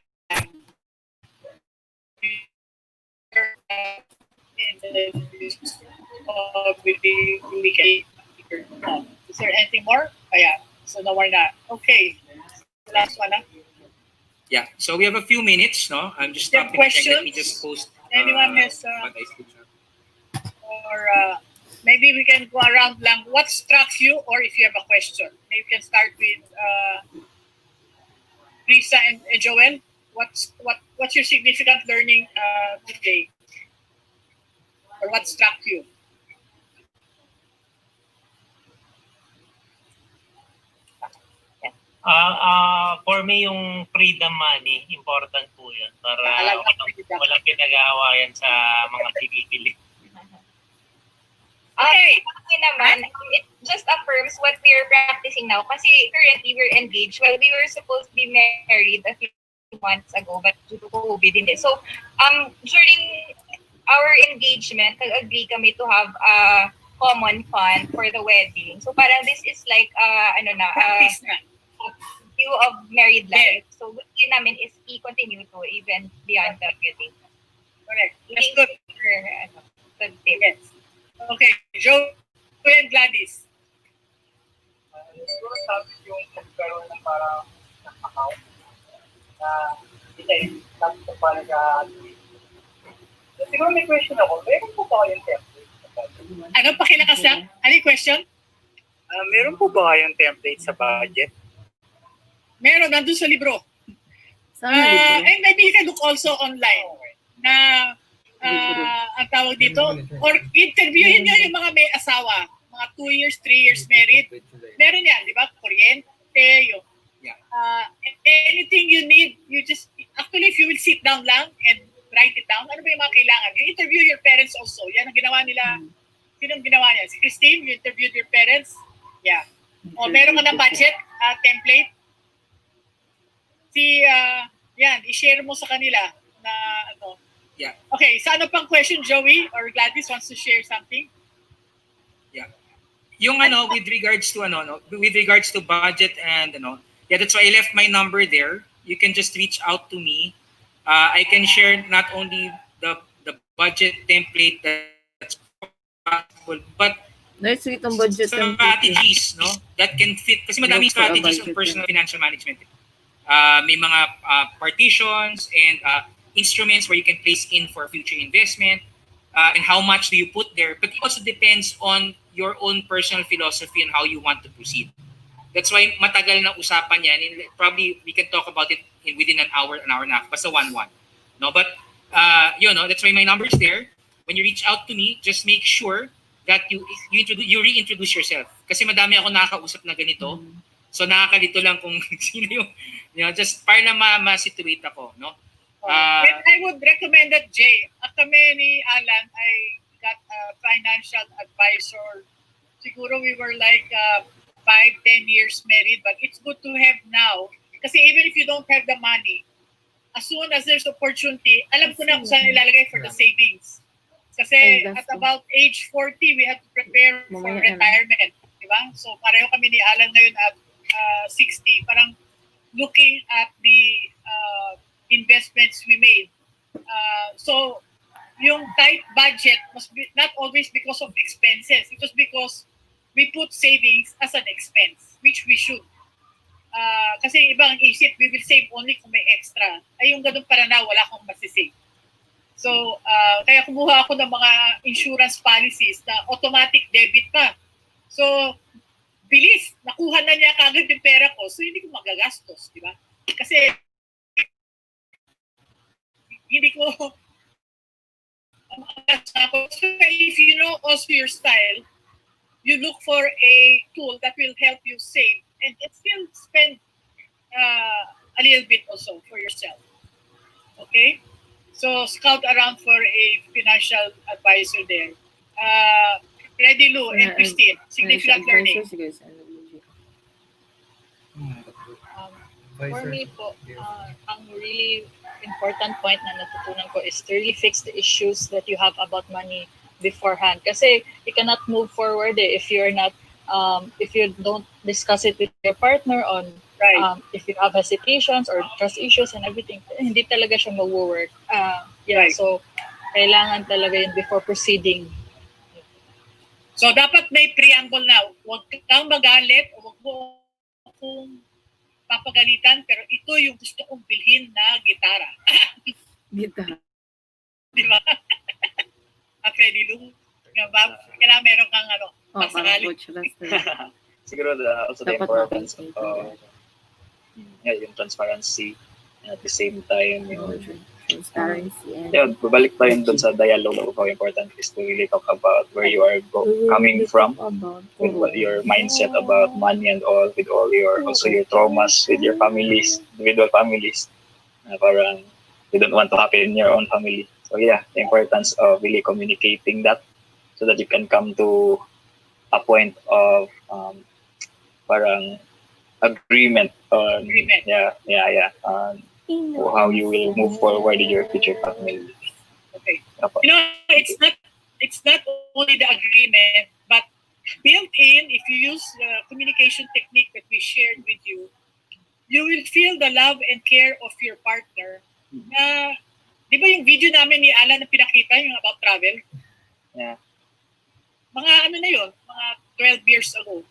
Is there anything more? Yeah. So no more na. Okay. Last one. Yeah. So we have a few minutes, no? I'm just Do you have stopping. Let me questions? just post. Anyone has, what I see. or maybe we can go around lang. What struck you, or if you have a question, maybe we can start with Lisa and Joel. What's your significant learning today, or what struck you? For me, yung freedom money, important po yun. Para walang pinag-aawayan sa mga bibili. Okay. Kasi naman, it just affirms what we are practicing now. Kasi currently, we're engaged. Well, we were supposed to be married a few months ago, but due to COVID, hindi. So, during our engagement, nag-agree kami to have a common fund for the wedding. So, parang this is like, view of married life. So, gusto namin is i-continue to even beyond the wedding. Correct. That's good. Good tip. Yes. Okay, Joe and Gladys. Siguro sabi yung magkaroon ng parang account na tapos kung paano siguro may question ako. Meron po ba kayong template? Ano pakilakas lang? Ano yung question? Meron po ba kayong template sa budget? Meron, nandun sa libro. And maybe you can look also online na ang tawag dito, or interviewin nyo yung mga may asawa, mga 2 years, 3 years married. Meron yan, di ba? Kuryente, yung anything you need, you just, actually if you will sit down lang and write it down, ano ba yung mga kailangan? You interview your parents also. Yan ang ginawa nila. Sino ang ginawa niya? Si Christine, you interviewed your parents? Yeah. O, meron ka ng budget, template? Yan, i-share mo sa kanila na ano. Yeah. Okay, so ano pang question, Joey or Gladys wants to share something? Yeah. Yung with regards to budget and yeah, that's why I left my number there. You can just reach out to me. I can share not only the budget template that's possible, but itong budget strategies, no, that can fit. Kasi madaming strategies on personal financial management. May mga partitions and instruments where you can place in for future investment, and how much do you put there. But it also depends on your own personal philosophy and how you want to proceed. That's why matagal na usapan yan. And probably we can talk about it within an hour and a half. Basta 1-1. No, but that's why my number is there. When you reach out to me, just make sure that you reintroduce yourself. Kasi madami ako nakakausap na ganito. So nakakalito lang kung sino yung, just para na ma-situate ako, no? And I would recommend that, Jay, kami ni Alan, I got a financial advisor. Siguro we were like 5-10 years married, but it's good to have now. Kasi even if you don't have the money, as soon as there's opportunity, alam ko na kung saan ilalagay for the savings. Kasi at about age 40, we have to prepare for retirement. Diba? So pareho kami ni Alan ngayon at 60. Parang looking at the investments we made. So yung tight budget must be not always because of expenses. It was because we put savings as an expense, which we should. Kasi ibang isip, we will save only kung may extra. Ay yung ganun para na, wala akong masisave. So, kaya kumuha ako ng mga insurance policies na automatic debit pa. So, bilis, nakuha na niya kagad yung pera ko, so hindi ko magagastos, di ba? Kasi, hindi ko, so if you know also your style, you look for a tool that will help you save and still spend a little bit also for yourself. Okay? So, scout around for a financial advisor there. Ready, Lou and Christine. Significant learning. For me po, ang really important point na natutunan ko is to really fix the issues that you have about money beforehand. Kasi you cannot move forward if you're not, if you don't discuss it with your partner on if you have hesitations or trust issues and everything, hindi talaga siya mag-work. So kailangan talaga yun before proceeding. So dapat may preamble na, huwag kang magalit o huwag mo akong papagalitan, pero ito yung gusto kong bilhin na gitara. Gitara. Di ba? Freddy Lou, kailangan meron kang masakali. Siguro also the importance of yung transparency, and at the same time transparency. Babalik pa rin dun sa dialogue of how important it is to really talk about where you are coming from, with what your mindset about money and all, with all your also your traumas with your families, individual families. Parang you don't want to happen in your own family. So yeah, the importance of really communicating that so that you can come to a point of parang agreement on how you will move forward in your future family. Okay. It's not only the agreement, but built in, if you use the communication technique that we shared with you, you will feel the love and care of your partner. Di ba yung video namin ni Alan na pinakita, yung about travel? Yeah. Mga na yun, mga 12 years ago,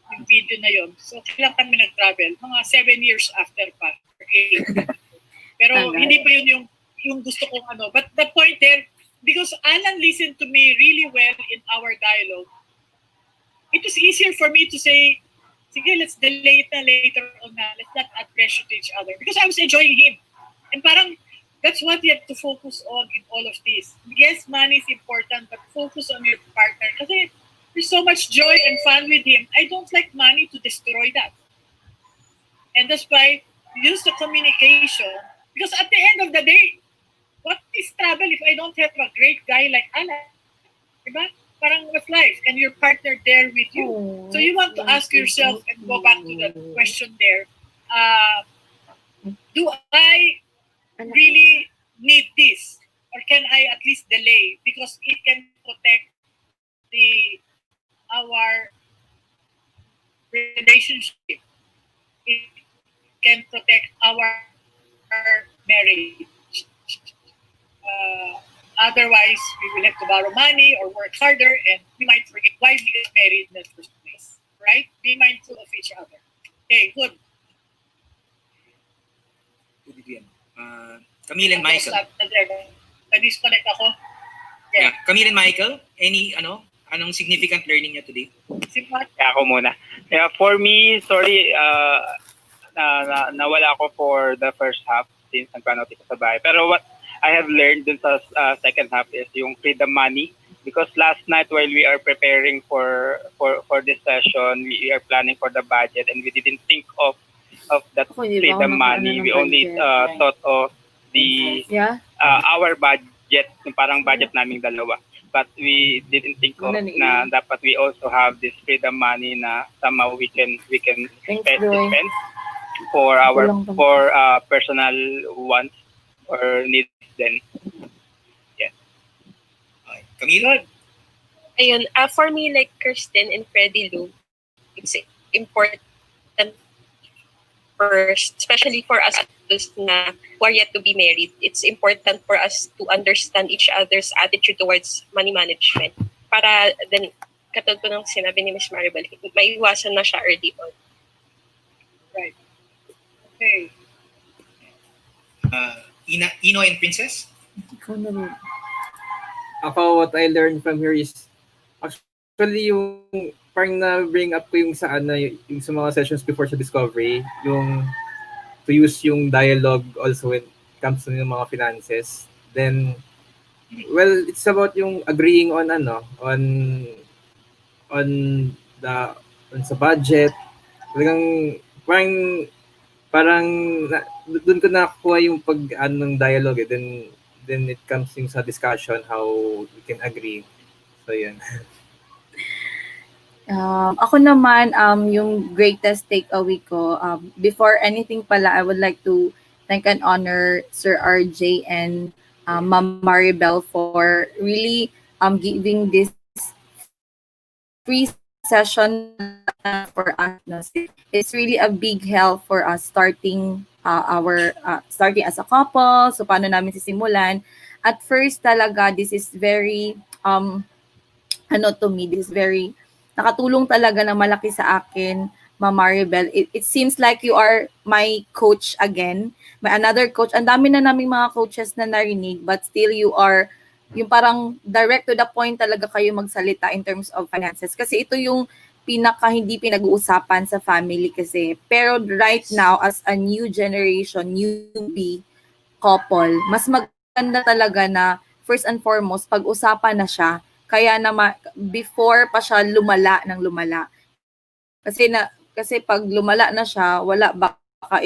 yung video na yun. So, kailan kami nag-travel? Mga 7 years after pa. 8. Pero hindi pa yun yung gusto kong But the point there, because Alan listened to me really well in our dialogue, it was easier for me to say, sige, let's delay it na later on na. Let's not add pressure to each other. Because I was enjoying him. And parang, that's what you have to focus on in all of this. Yes, money is important, but focus on your partner. Kasi there's so much joy and fun with him. I don't like money to destroy that. And that's why use the communication. Because at the end of the day, what is travel if I don't have a great guy like Alan? Diba? Parang what's life? And your partner there with you. So you want to ask yourself and go back to the question there. Do I really need this? Or can I at least delay? Because it can protect our relationship. It can protect our marriage. Otherwise, we will have to borrow money or work harder, and we might forget why we got married in the first place. Right? Be mindful of each other. Okay, good. Camille and Michael. Na-disconnect ako. Yeah. Camille and Michael, anong significant learning niya today? Ako muna. Yeah, for me, sorry, nawala ako for the first half since nagpanood ko sa bahay. Pero what I have learned dun sa second half is yung freedom money. Because last night while we are preparing for this session, we are planning for the budget and we didn't think of that freedom money. We only thought of the our budget, yung parang budget naming dalawa. But we didn't think of na dapat we also have this freedom money na somehow we can spend for our personal wants or needs then. Yeah. Camilo? Ayun, for me, like Kirsten and Freddy Lou, it's important first, especially for us na who are yet to be married, it's important for us to understand each other's attitude towards money management. Para then, katulad po ng sinabi ni Ms. Maribel, maiwasan na siya early on. Right. Okay. Ino and Princess? Ako, what I learned from here is actually yung parang na-bring up ko yung sa yung sa mga sessions before sa Discovery, yung to use yung dialogue also when it comes to yung mga finances. Then, well, it's about yung agreeing on sa budget. Parang doon ko nakuha yung ng dialogue then it comes yung sa discussion how we can agree. So yun. Ako naman, yung greatest takeaway ko, before anything pala, I would like to thank and honor Sir RJ and Ma'am Maribel for really giving this free session for us. No? It's really a big help for us starting starting as a couple. So paano namin sisimulan? At first talaga, this is very to me, this is very nakatulong talaga na malaki sa akin, Ma'am Maribel. It seems like you are my coach again. May another coach. Ang dami na naming mga coaches na narinig, but still you are yung parang direct to the point talaga kayo magsalita in terms of finances. Kasi ito yung pinaka hindi pinag-uusapan sa family kasi. Pero right now, as a new generation, newbie couple, mas maganda talaga na first and foremost, pag-usapan na siya. Kaya before pa siya lumala ng lumala. Kasi pag lumala na siya, wala baka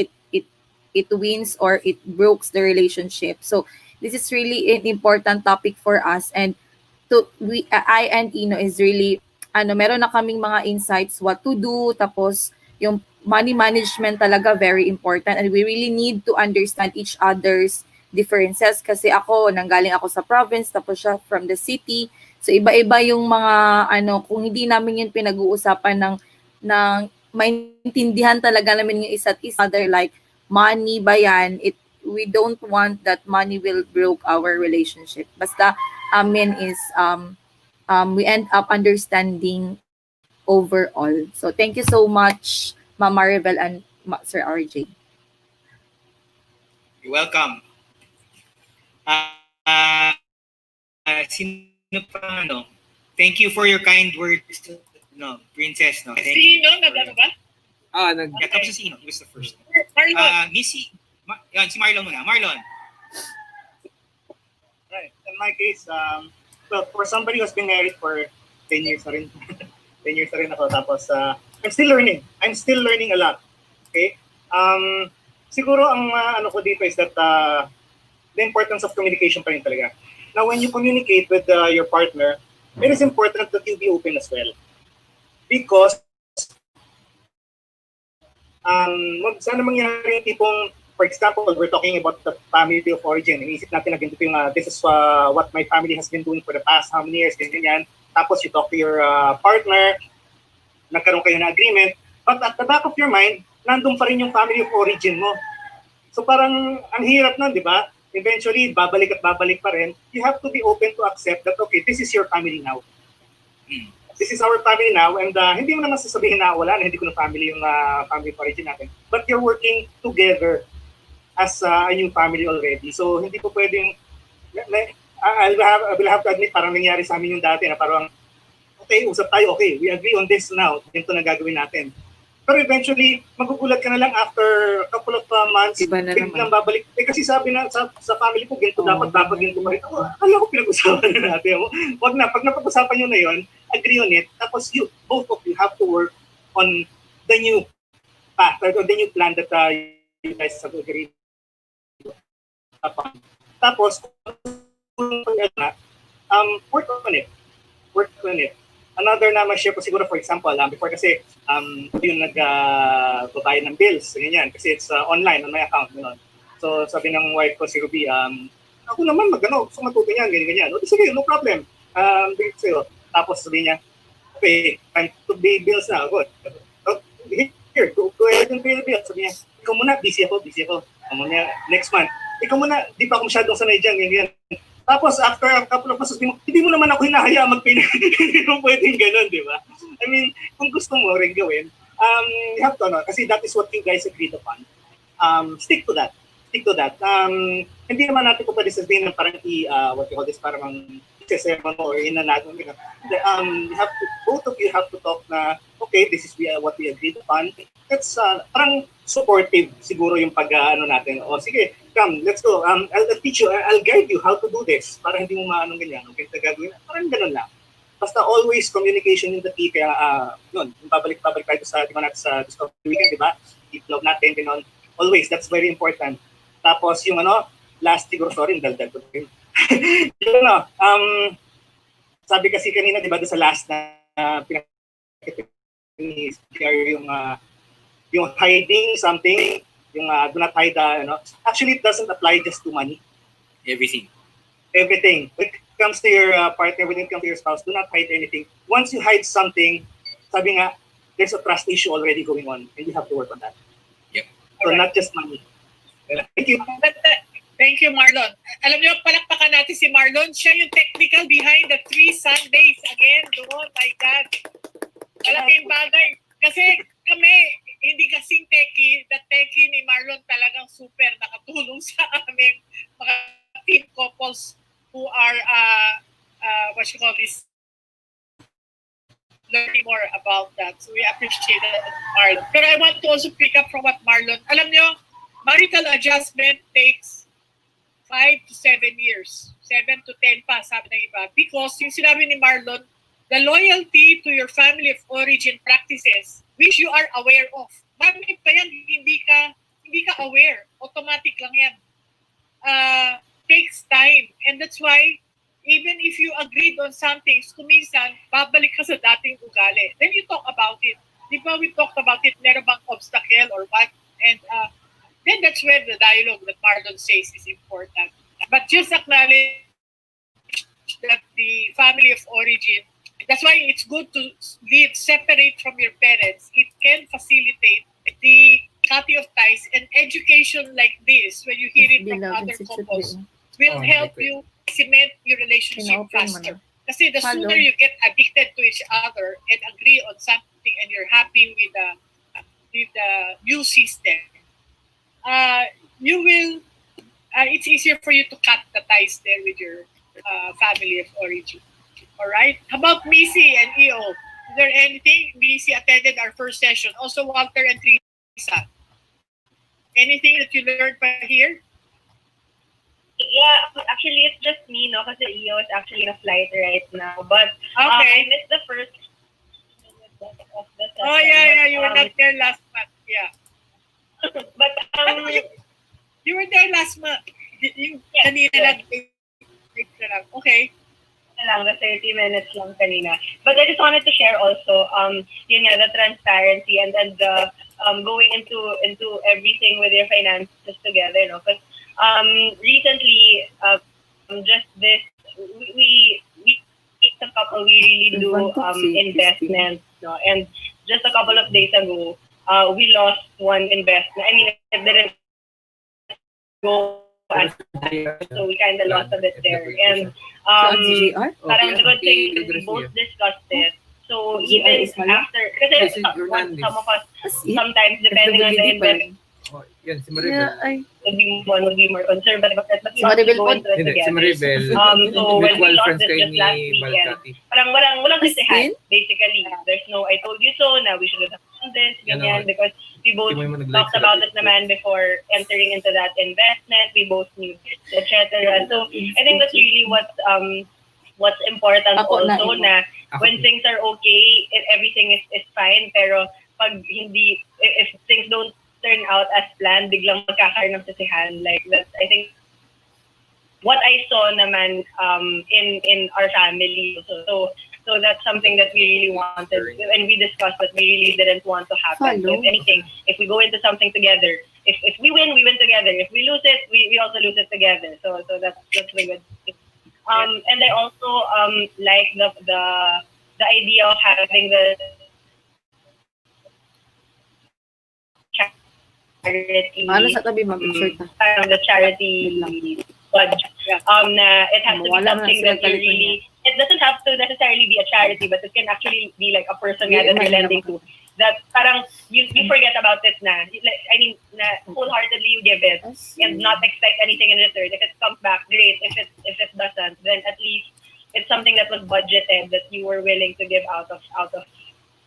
it wins or it breaks the relationship. So this is really an important topic for us, and I and Ino is really meron na kaming mga insights what to do, tapos yung money management talaga very important, and we really need to understand each other's differences kasi nanggaling ako sa province tapos siya from the city. So iba-iba yung mga kung hindi namin yun pinag-uusapan ng maintindihan talaga namin yung isa't isa, other like money ba yan, we don't want that money will broke our relationship. Basta amin is we end up understanding overall. So thank you so much, Ma'am Maribel and Sir RJ. You're welcome. Sino pa, thank you for your kind words, Princess. Thank you. Sino? Nagano ba? Tapos si Sino. He was the first. Marlon. Si Marlon muna. Marlon. Right. In my case, well, for somebody who's been married for 10 years na rin, 10 years na rin ako. Tapos, I'm still learning. I'm still learning a lot. Okay? Siguro ang ko dito is that the importance of communication pa rin talaga. Now, when you communicate with your partner, it is important that you be open as well. Because sana mangyari tipong, for example, we're talking about the family of origin. Inisip natin na ganito yung, this is what my family has been doing for the past how many years, ganyan. Tapos you talk to your partner, nagkaroon kayo na agreement, but at the back of your mind, nandun pa rin yung family of origin mo. So parang ang hirap na, di ba? Eventually, babalik at babalik pa rin. You have to be open to accept that, okay, this is your family now. This is our family now, and hindi mo naman sasabihin na wala na, hindi ko na family yung family of origin natin. But you're working together as a new family already. So hindi po pwedeng, I will have to admit, parang nangyari sa amin yung dati na parang, okay, usap tayo, okay, we agree on this now, ganito na gagawin natin. Pero eventually, magugulat ka na lang after a couple of months, biglang babalik. Kasi sabi na sa family ko, ganito dapat ganito pa rin. Alam ko pinag-usapan na natin. Wag na, pag napag-usapan nyo na yun, agree on it. Tapos both of you have to work on the new path, or the new plan that you guys have agreed upon. Tapos, work on it. Work on it. Another na ma-share ko siguro, for example, before kasi yung nagbabayad ng bills, ganyan, kasi it's online on my account. So sabi ng wife ko, si Ruby, ako naman gusto matuto niyan, ganyan. O, sige, no problem. Bigit sa'yo. Tapos sabi niya, okay, time to pay bills na. Good. Here, go ahead and pay the bills. Sabi niya, ikaw muna, busy ako. Next month. Ikaw muna, di pa ako masyadong sanay dyan, ganyan. Tapos, after a couple of months, hindi mo naman ako hinahayaan mag-pay. Hindi mo pwedeng ganun, di ba? I mean, kung gusto mo rin gawin, you have to, kasi that is what you guys agreed upon. Stick to that. Hindi naman natin ko pwede sabihin ng parang what you call this, parang sermon or natin. Both of you have to talk na, okay, this is what we agreed upon. That's parang supportive siguro yung natin. O sige, come, let's go. I'll teach you, I'll guide you how to do this. Para hindi mo maanong ganyan. Okay, gagawin. Parang ganun lang. Basta always communication in the key. Kaya yun, babalik tayo sa Discovery Weekend, di ba? I-vlog natin, gano'n. Always, that's very important. Tapos yung last siguro, sorry, daldal ko. Sabi kasi kanina, di ba, sa last na pinag-share yung hiding something Yung do not hide actually it doesn't apply just to money. Everything. Everything. When it comes to your partner, when it comes to your spouse, do not hide anything. Once you hide something, sabi nga, there's a trust issue already going on and you have to work on that. Yep. So not just money. Thank you. Thank you, Marlon. Alam niyo, palakpakan natin si Marlon. Siya yung technical behind the 3 Sundays. Again, doon, my God. Malaking bagay. Kasi kami, hindi kasing techie. The techie ni Marlon talagang super nakatulong sa aming mga team couples who are, what you call this, learning more about that. So we appreciate that, Marlon. Pero I want to also pick up from what Marlon, alam niyo, marital adjustment takes 5 to 7 years. 7 to 10 pa, sabi ng iba. Because yung sinabi ni Marlon, the loyalty to your family of origin practices, which you are aware of. Marami pa yan, hindi ka aware. Automatic lang yan. Takes time. And that's why, even if you agreed on something, kuminsan, babalik ka sa dating ugali. Then you talk about it. Di ba we talked about it, meron bang obstacle or what? And then that's where the dialogue that Marlon says is important. But just acknowledge that the family of origin, that's why it's good to live separate from your parents. It can facilitate the cutting of ties, and education like this, when you hear it from other couples, will help you cement your relationship faster. Kasi the sooner you get addicted to each other and agree on something and you're happy with the new system, you will, it's easier for you to cut the ties there with your family of origin. All right? How about Missy and EO? Is there anything? Missy attended our first session. Also Walter and Teresa. Anything that you learned by here? Yeah, actually it's just me, no? Kasi EO is actually in a flight right now. But okay. I missed the first of the session. Oh yeah, you were not there last month. Yeah. But you were there last month. Kanina lang. Okay. Lang, the 30 minutes lang kanina. But I just wanted to share also, yun nga, the transparency and then the going into everything with your finances together, no? Because recently, just this, we a couple, we really do investments, no? And just a couple of days ago, we lost one investment. I mean, it didn't go as so we kind of lost a bit there. And parang the good thing is we both discussed it. So even after, kasi some of us, sometimes depending on the investment, yan, si Maribel. would be more conservative. But we also go into it together. Si Maribel. So when we lost friends it kayo just last ni weekend, Balcati. parang walang kasihan, basically. There's no, I told you so, now we should have done this, ganyan, because we both talked about it naman before entering into that investment. We both knew, etc. So I think that's really what's important also, na when things are okay, everything is fine, pero pag hindi, if things don't turn out as planned, biglang magkakaroon ng sisihan. Like that, I think what I saw naman in our family. So that's something that we really wanted, and we discussed that we really didn't want to happen. So if anything, if we go into something together, if we win together. If we lose it, we also lose it together. So that's the good thing. And I also like the idea of having the charity, the charity budget. Na it has to be something that you really, it doesn't have to necessarily be a charity, but it can actually be like a person that you're lending to. That parang you forget about it na. I mean, na wholeheartedly you give it and not expect anything in return. If it comes back, great. If it doesn't, then at least it's something that was budgeted, that you were willing to give out of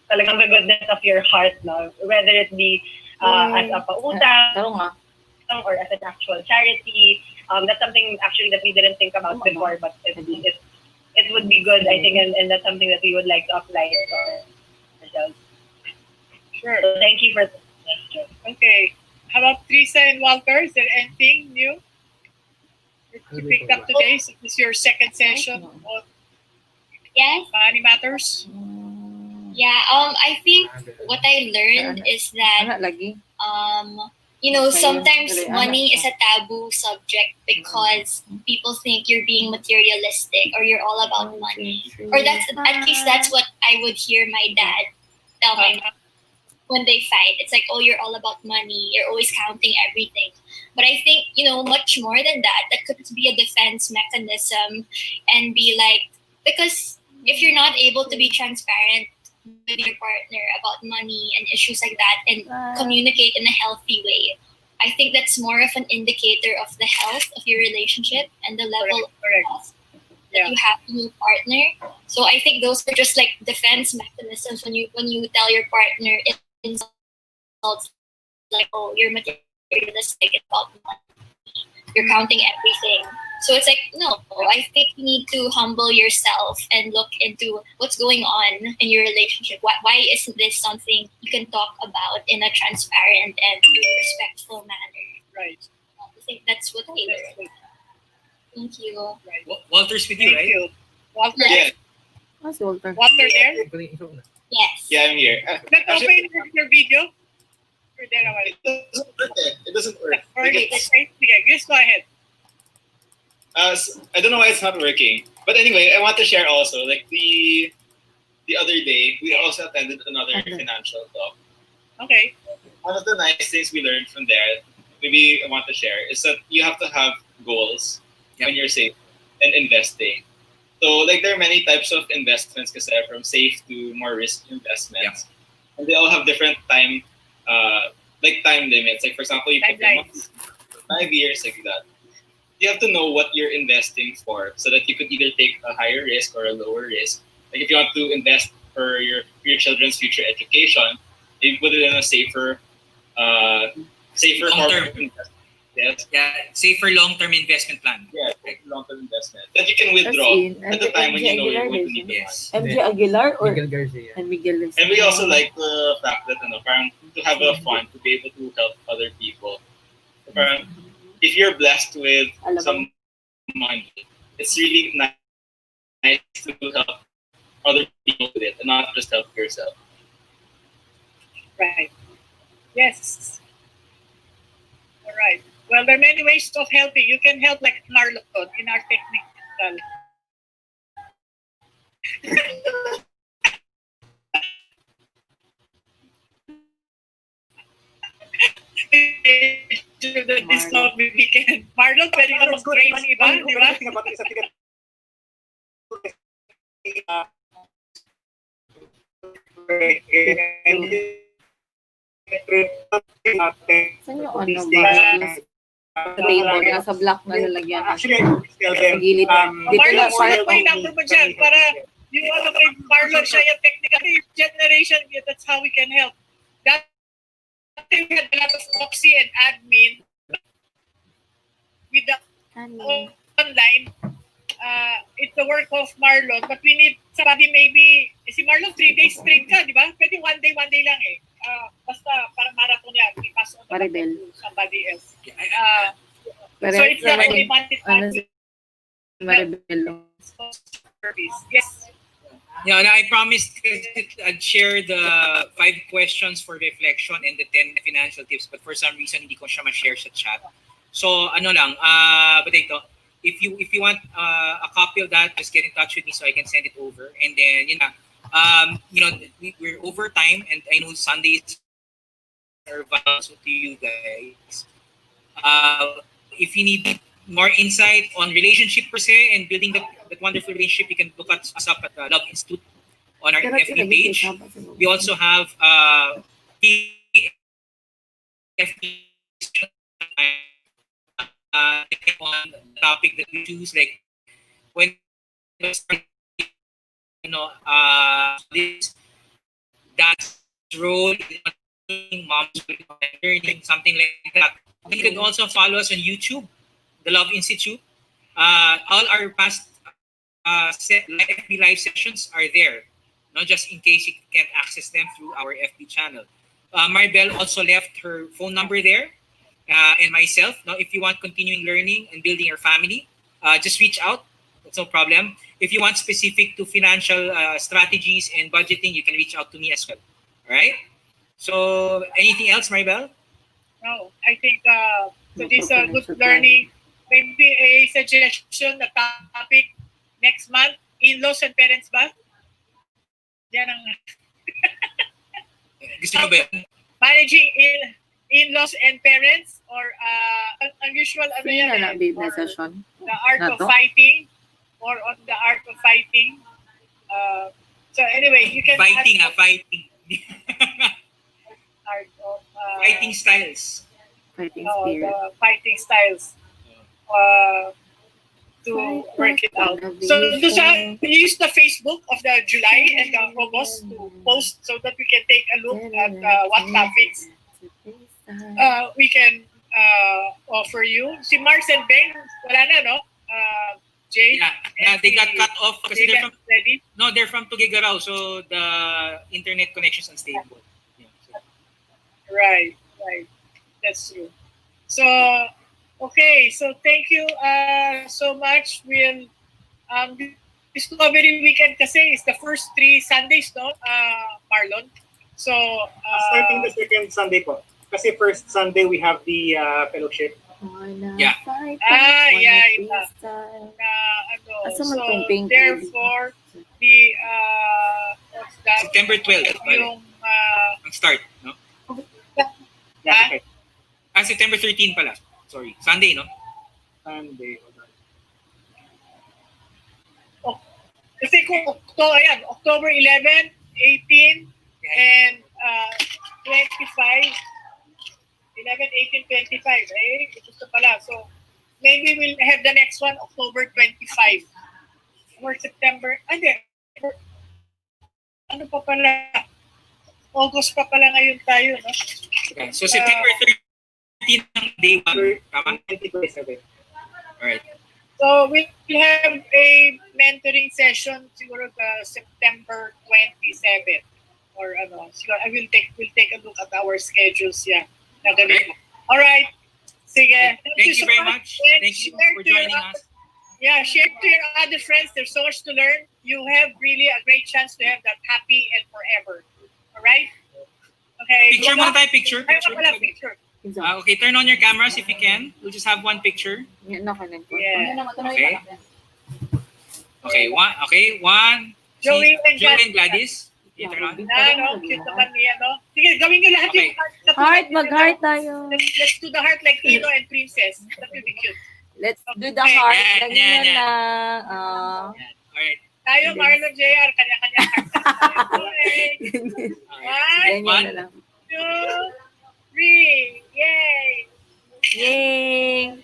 talagang the goodness of your heart, no? Whether it be as a pautang or as an actual charity. That's something actually that we didn't think about before, but it would be good, I think, and that's something that we would like to apply to ourselves. Sure. So thank you for the question. Okay. How about Teresa and Walter? Is there anything new you picked up today? So this is your second session on Yes. Money Matters? Yeah, I think what I learned is that you know, Okay, sometimes okay, money is a taboo subject because people think you're being materialistic or you're all about money. Or that's at least that's what I would hear my dad tell my mom when they fight. It's like, oh, you're all about money. You're always counting everything. But I think, you know, much more than that, that could be a defense mechanism and be like, because if you're not able to be transparent with your partner about money and issues like that and communicate in a healthy way, I think that's more of an indicator of the health of your relationship and the level of trust that you have in your partner. So I think those are just like defense mechanisms when you tell your partner insults like, oh, you're materialistic about money, you're counting everything. So it's like, no, I think you need to humble yourself and look into what's going on in your relationship. Why isn't this something you can talk about in a transparent and respectful manner? Right. I think that's what I learned. Thank you. Walter's with you, Thank right? you. Walter, Yeah. What's Walter? Walter there? Yes. Yeah, I'm here. Let's open your video. Or there naman. It doesn't work. Early. Okay, sige, just go ahead. I don't know why it's not working. But anyway, I want to share also, like the other day, we also attended another financial talk. Okay. One of the nice things we learned from there, maybe I want to share, is that you have to have goals when you're saving and investing. So like there are many types of investments kasi from safe to more risky investments. And they all have different time limits. Like for example, you put your money 5 years like that. You have to know what you're investing for so that you could either take a higher risk or a lower risk. Like if you want to invest for your children's future education, you put it in a safer Long-term. investment. Yes. Yeah, safer long-term investment plan. Yeah, long-term investment that you can withdraw at the time when you know you're going to need it. MJ Aguilar or Miguel Garcia. and Miguel Garcia. And we also like the fact that parang to have a fund to be able to help other people. Parang, if you're blessed with some money, it's really nice to help other people with it and not just help yourself. Right. Yes. All right. Well, there are many ways of helping. You can help like Marlon in our technical. This weekend. Marlon, pwede ka mag-train ng iba, di ba? Saan yung ano ba? Sa table, nasa block na lalagyan. Actually, sa gilid. Dito na Marlon, may number mo dyan para yung ano kay Marlon siya yung technical generation, that's how we can help. Dati we had a lot of Oxy and admin with the online. It's the work of Marlon, but we need somebody maybe, si Marlon 3 days straight ka, di ba? Pwede one day lang eh. Basta parang marathon yan, ipasok na to somebody else. So it's not only money. Maribel. Yes. Yeah, and I promised I'd share the 5 questions for reflection and the 10 financial tips, but for some reason hindi ko siya ma-share sa chat. So ano lang, but ito, if you want a copy of that, just get in touch with me so I can send it over. And then we're over time, and I know Sundays are valuable to you guys. If you need more insight on relationship per se and building that wonderful relationship, you can look us up at the Love Institute on our FB page. We also have FB on the topic that we choose, like when this dad's role in mom's learning, something like that. You can also follow us on YouTube, the Love Institute. All our past FB live sessions are there, not just in case you can't access them through our FB channel. Maribel also left her phone number there, and myself. Now, if you want continuing learning and building your family, just reach out. That's no problem. If you want specific to financial strategies and budgeting, you can reach out to me as well. All right? So, anything else, Maribel? No, I think so this a good learning. Maybe a suggestion na topic next month, in-laws and parents ba? Yan ang Gusto nyo ba yan? managing in-laws and parents or ang usual ano Free yan na eh, babe or na session. the art Na of to? fighting or on the art of fighting. So anyway, you can Fighting, ask fighting. art of Fighting styles. Fighting the spirit. fighting styles to work it out. So use the Facebook of the July and the August to post so that we can take a look at what topics we can offer you. Si Mars and Ben, wala na, no? Jay? Yeah, they got cut off kasi They they're got from, ready? no, they're from Tuguegarao, so the internet connection is unstable. Yeah, so. Right. That's true. So, okay. So, thank you so much. We'll, Discovery Weekend kasi is the first 3 Sundays, no, Marlon? So, starting the second Sunday po. Kasi first Sunday we have the fellowship. Yeah. Iba. Asa So, man tong pink therefore, the, what's that? September 12th. Yung, Ang start, no? September 13 pala. Sorry. Sunday, no? Sunday. Kasi kung October 11, 18, and 25, 11, 18, 25, eh? Gusto pala. So, maybe we'll have the next one, October 25. Or September, ano pa pala? August pa pala ngayon tayo, no? Okay. So, September 13 ang day 1. Tama? 27. Alright. So, we'll have a mentoring session siguro September 27 or ano. Siguro, we'll take a look at our schedules, yeah. Okay. All right. Sige. Thank you so very much. Thank you for joining us. Yeah, share to your other friends. There's so much to learn. You have really a great chance to have that happy and forever. All right? Okay. Picture muna tayo, picture. Picture. Okay, turn on your cameras if you can. We'll just have one picture. Yeah. Okay. Okay, one. Joey and Gladys. You turn on. Cute naman niya, no? Sige, gawin nyo lahat yung Heart, mag-heart tayo. Let's do the heart like Tino and Princess. That will be cute. Let's do the heart. Yeah, Ganyan yeah. lang. Alright. Tayo, Marlon JR, kanya-kanya heart. Okay. Ganyan na lang. 2, 3. Yay! Yay!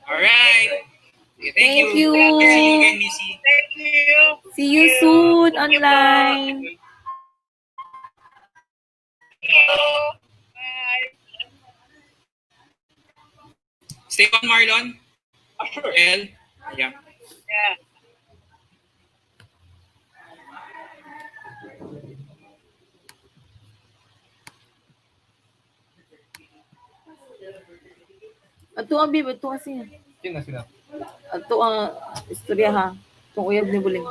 Alright. Okay, Thank you. See you again, Missy. Thank you. See you soon online. Bye. Stay on, Marlon. Sure. Yeah. Yeah. Ato ang bib, ato kasi. Sino? Ato ang istorya ha. Itong uyab ni Buling.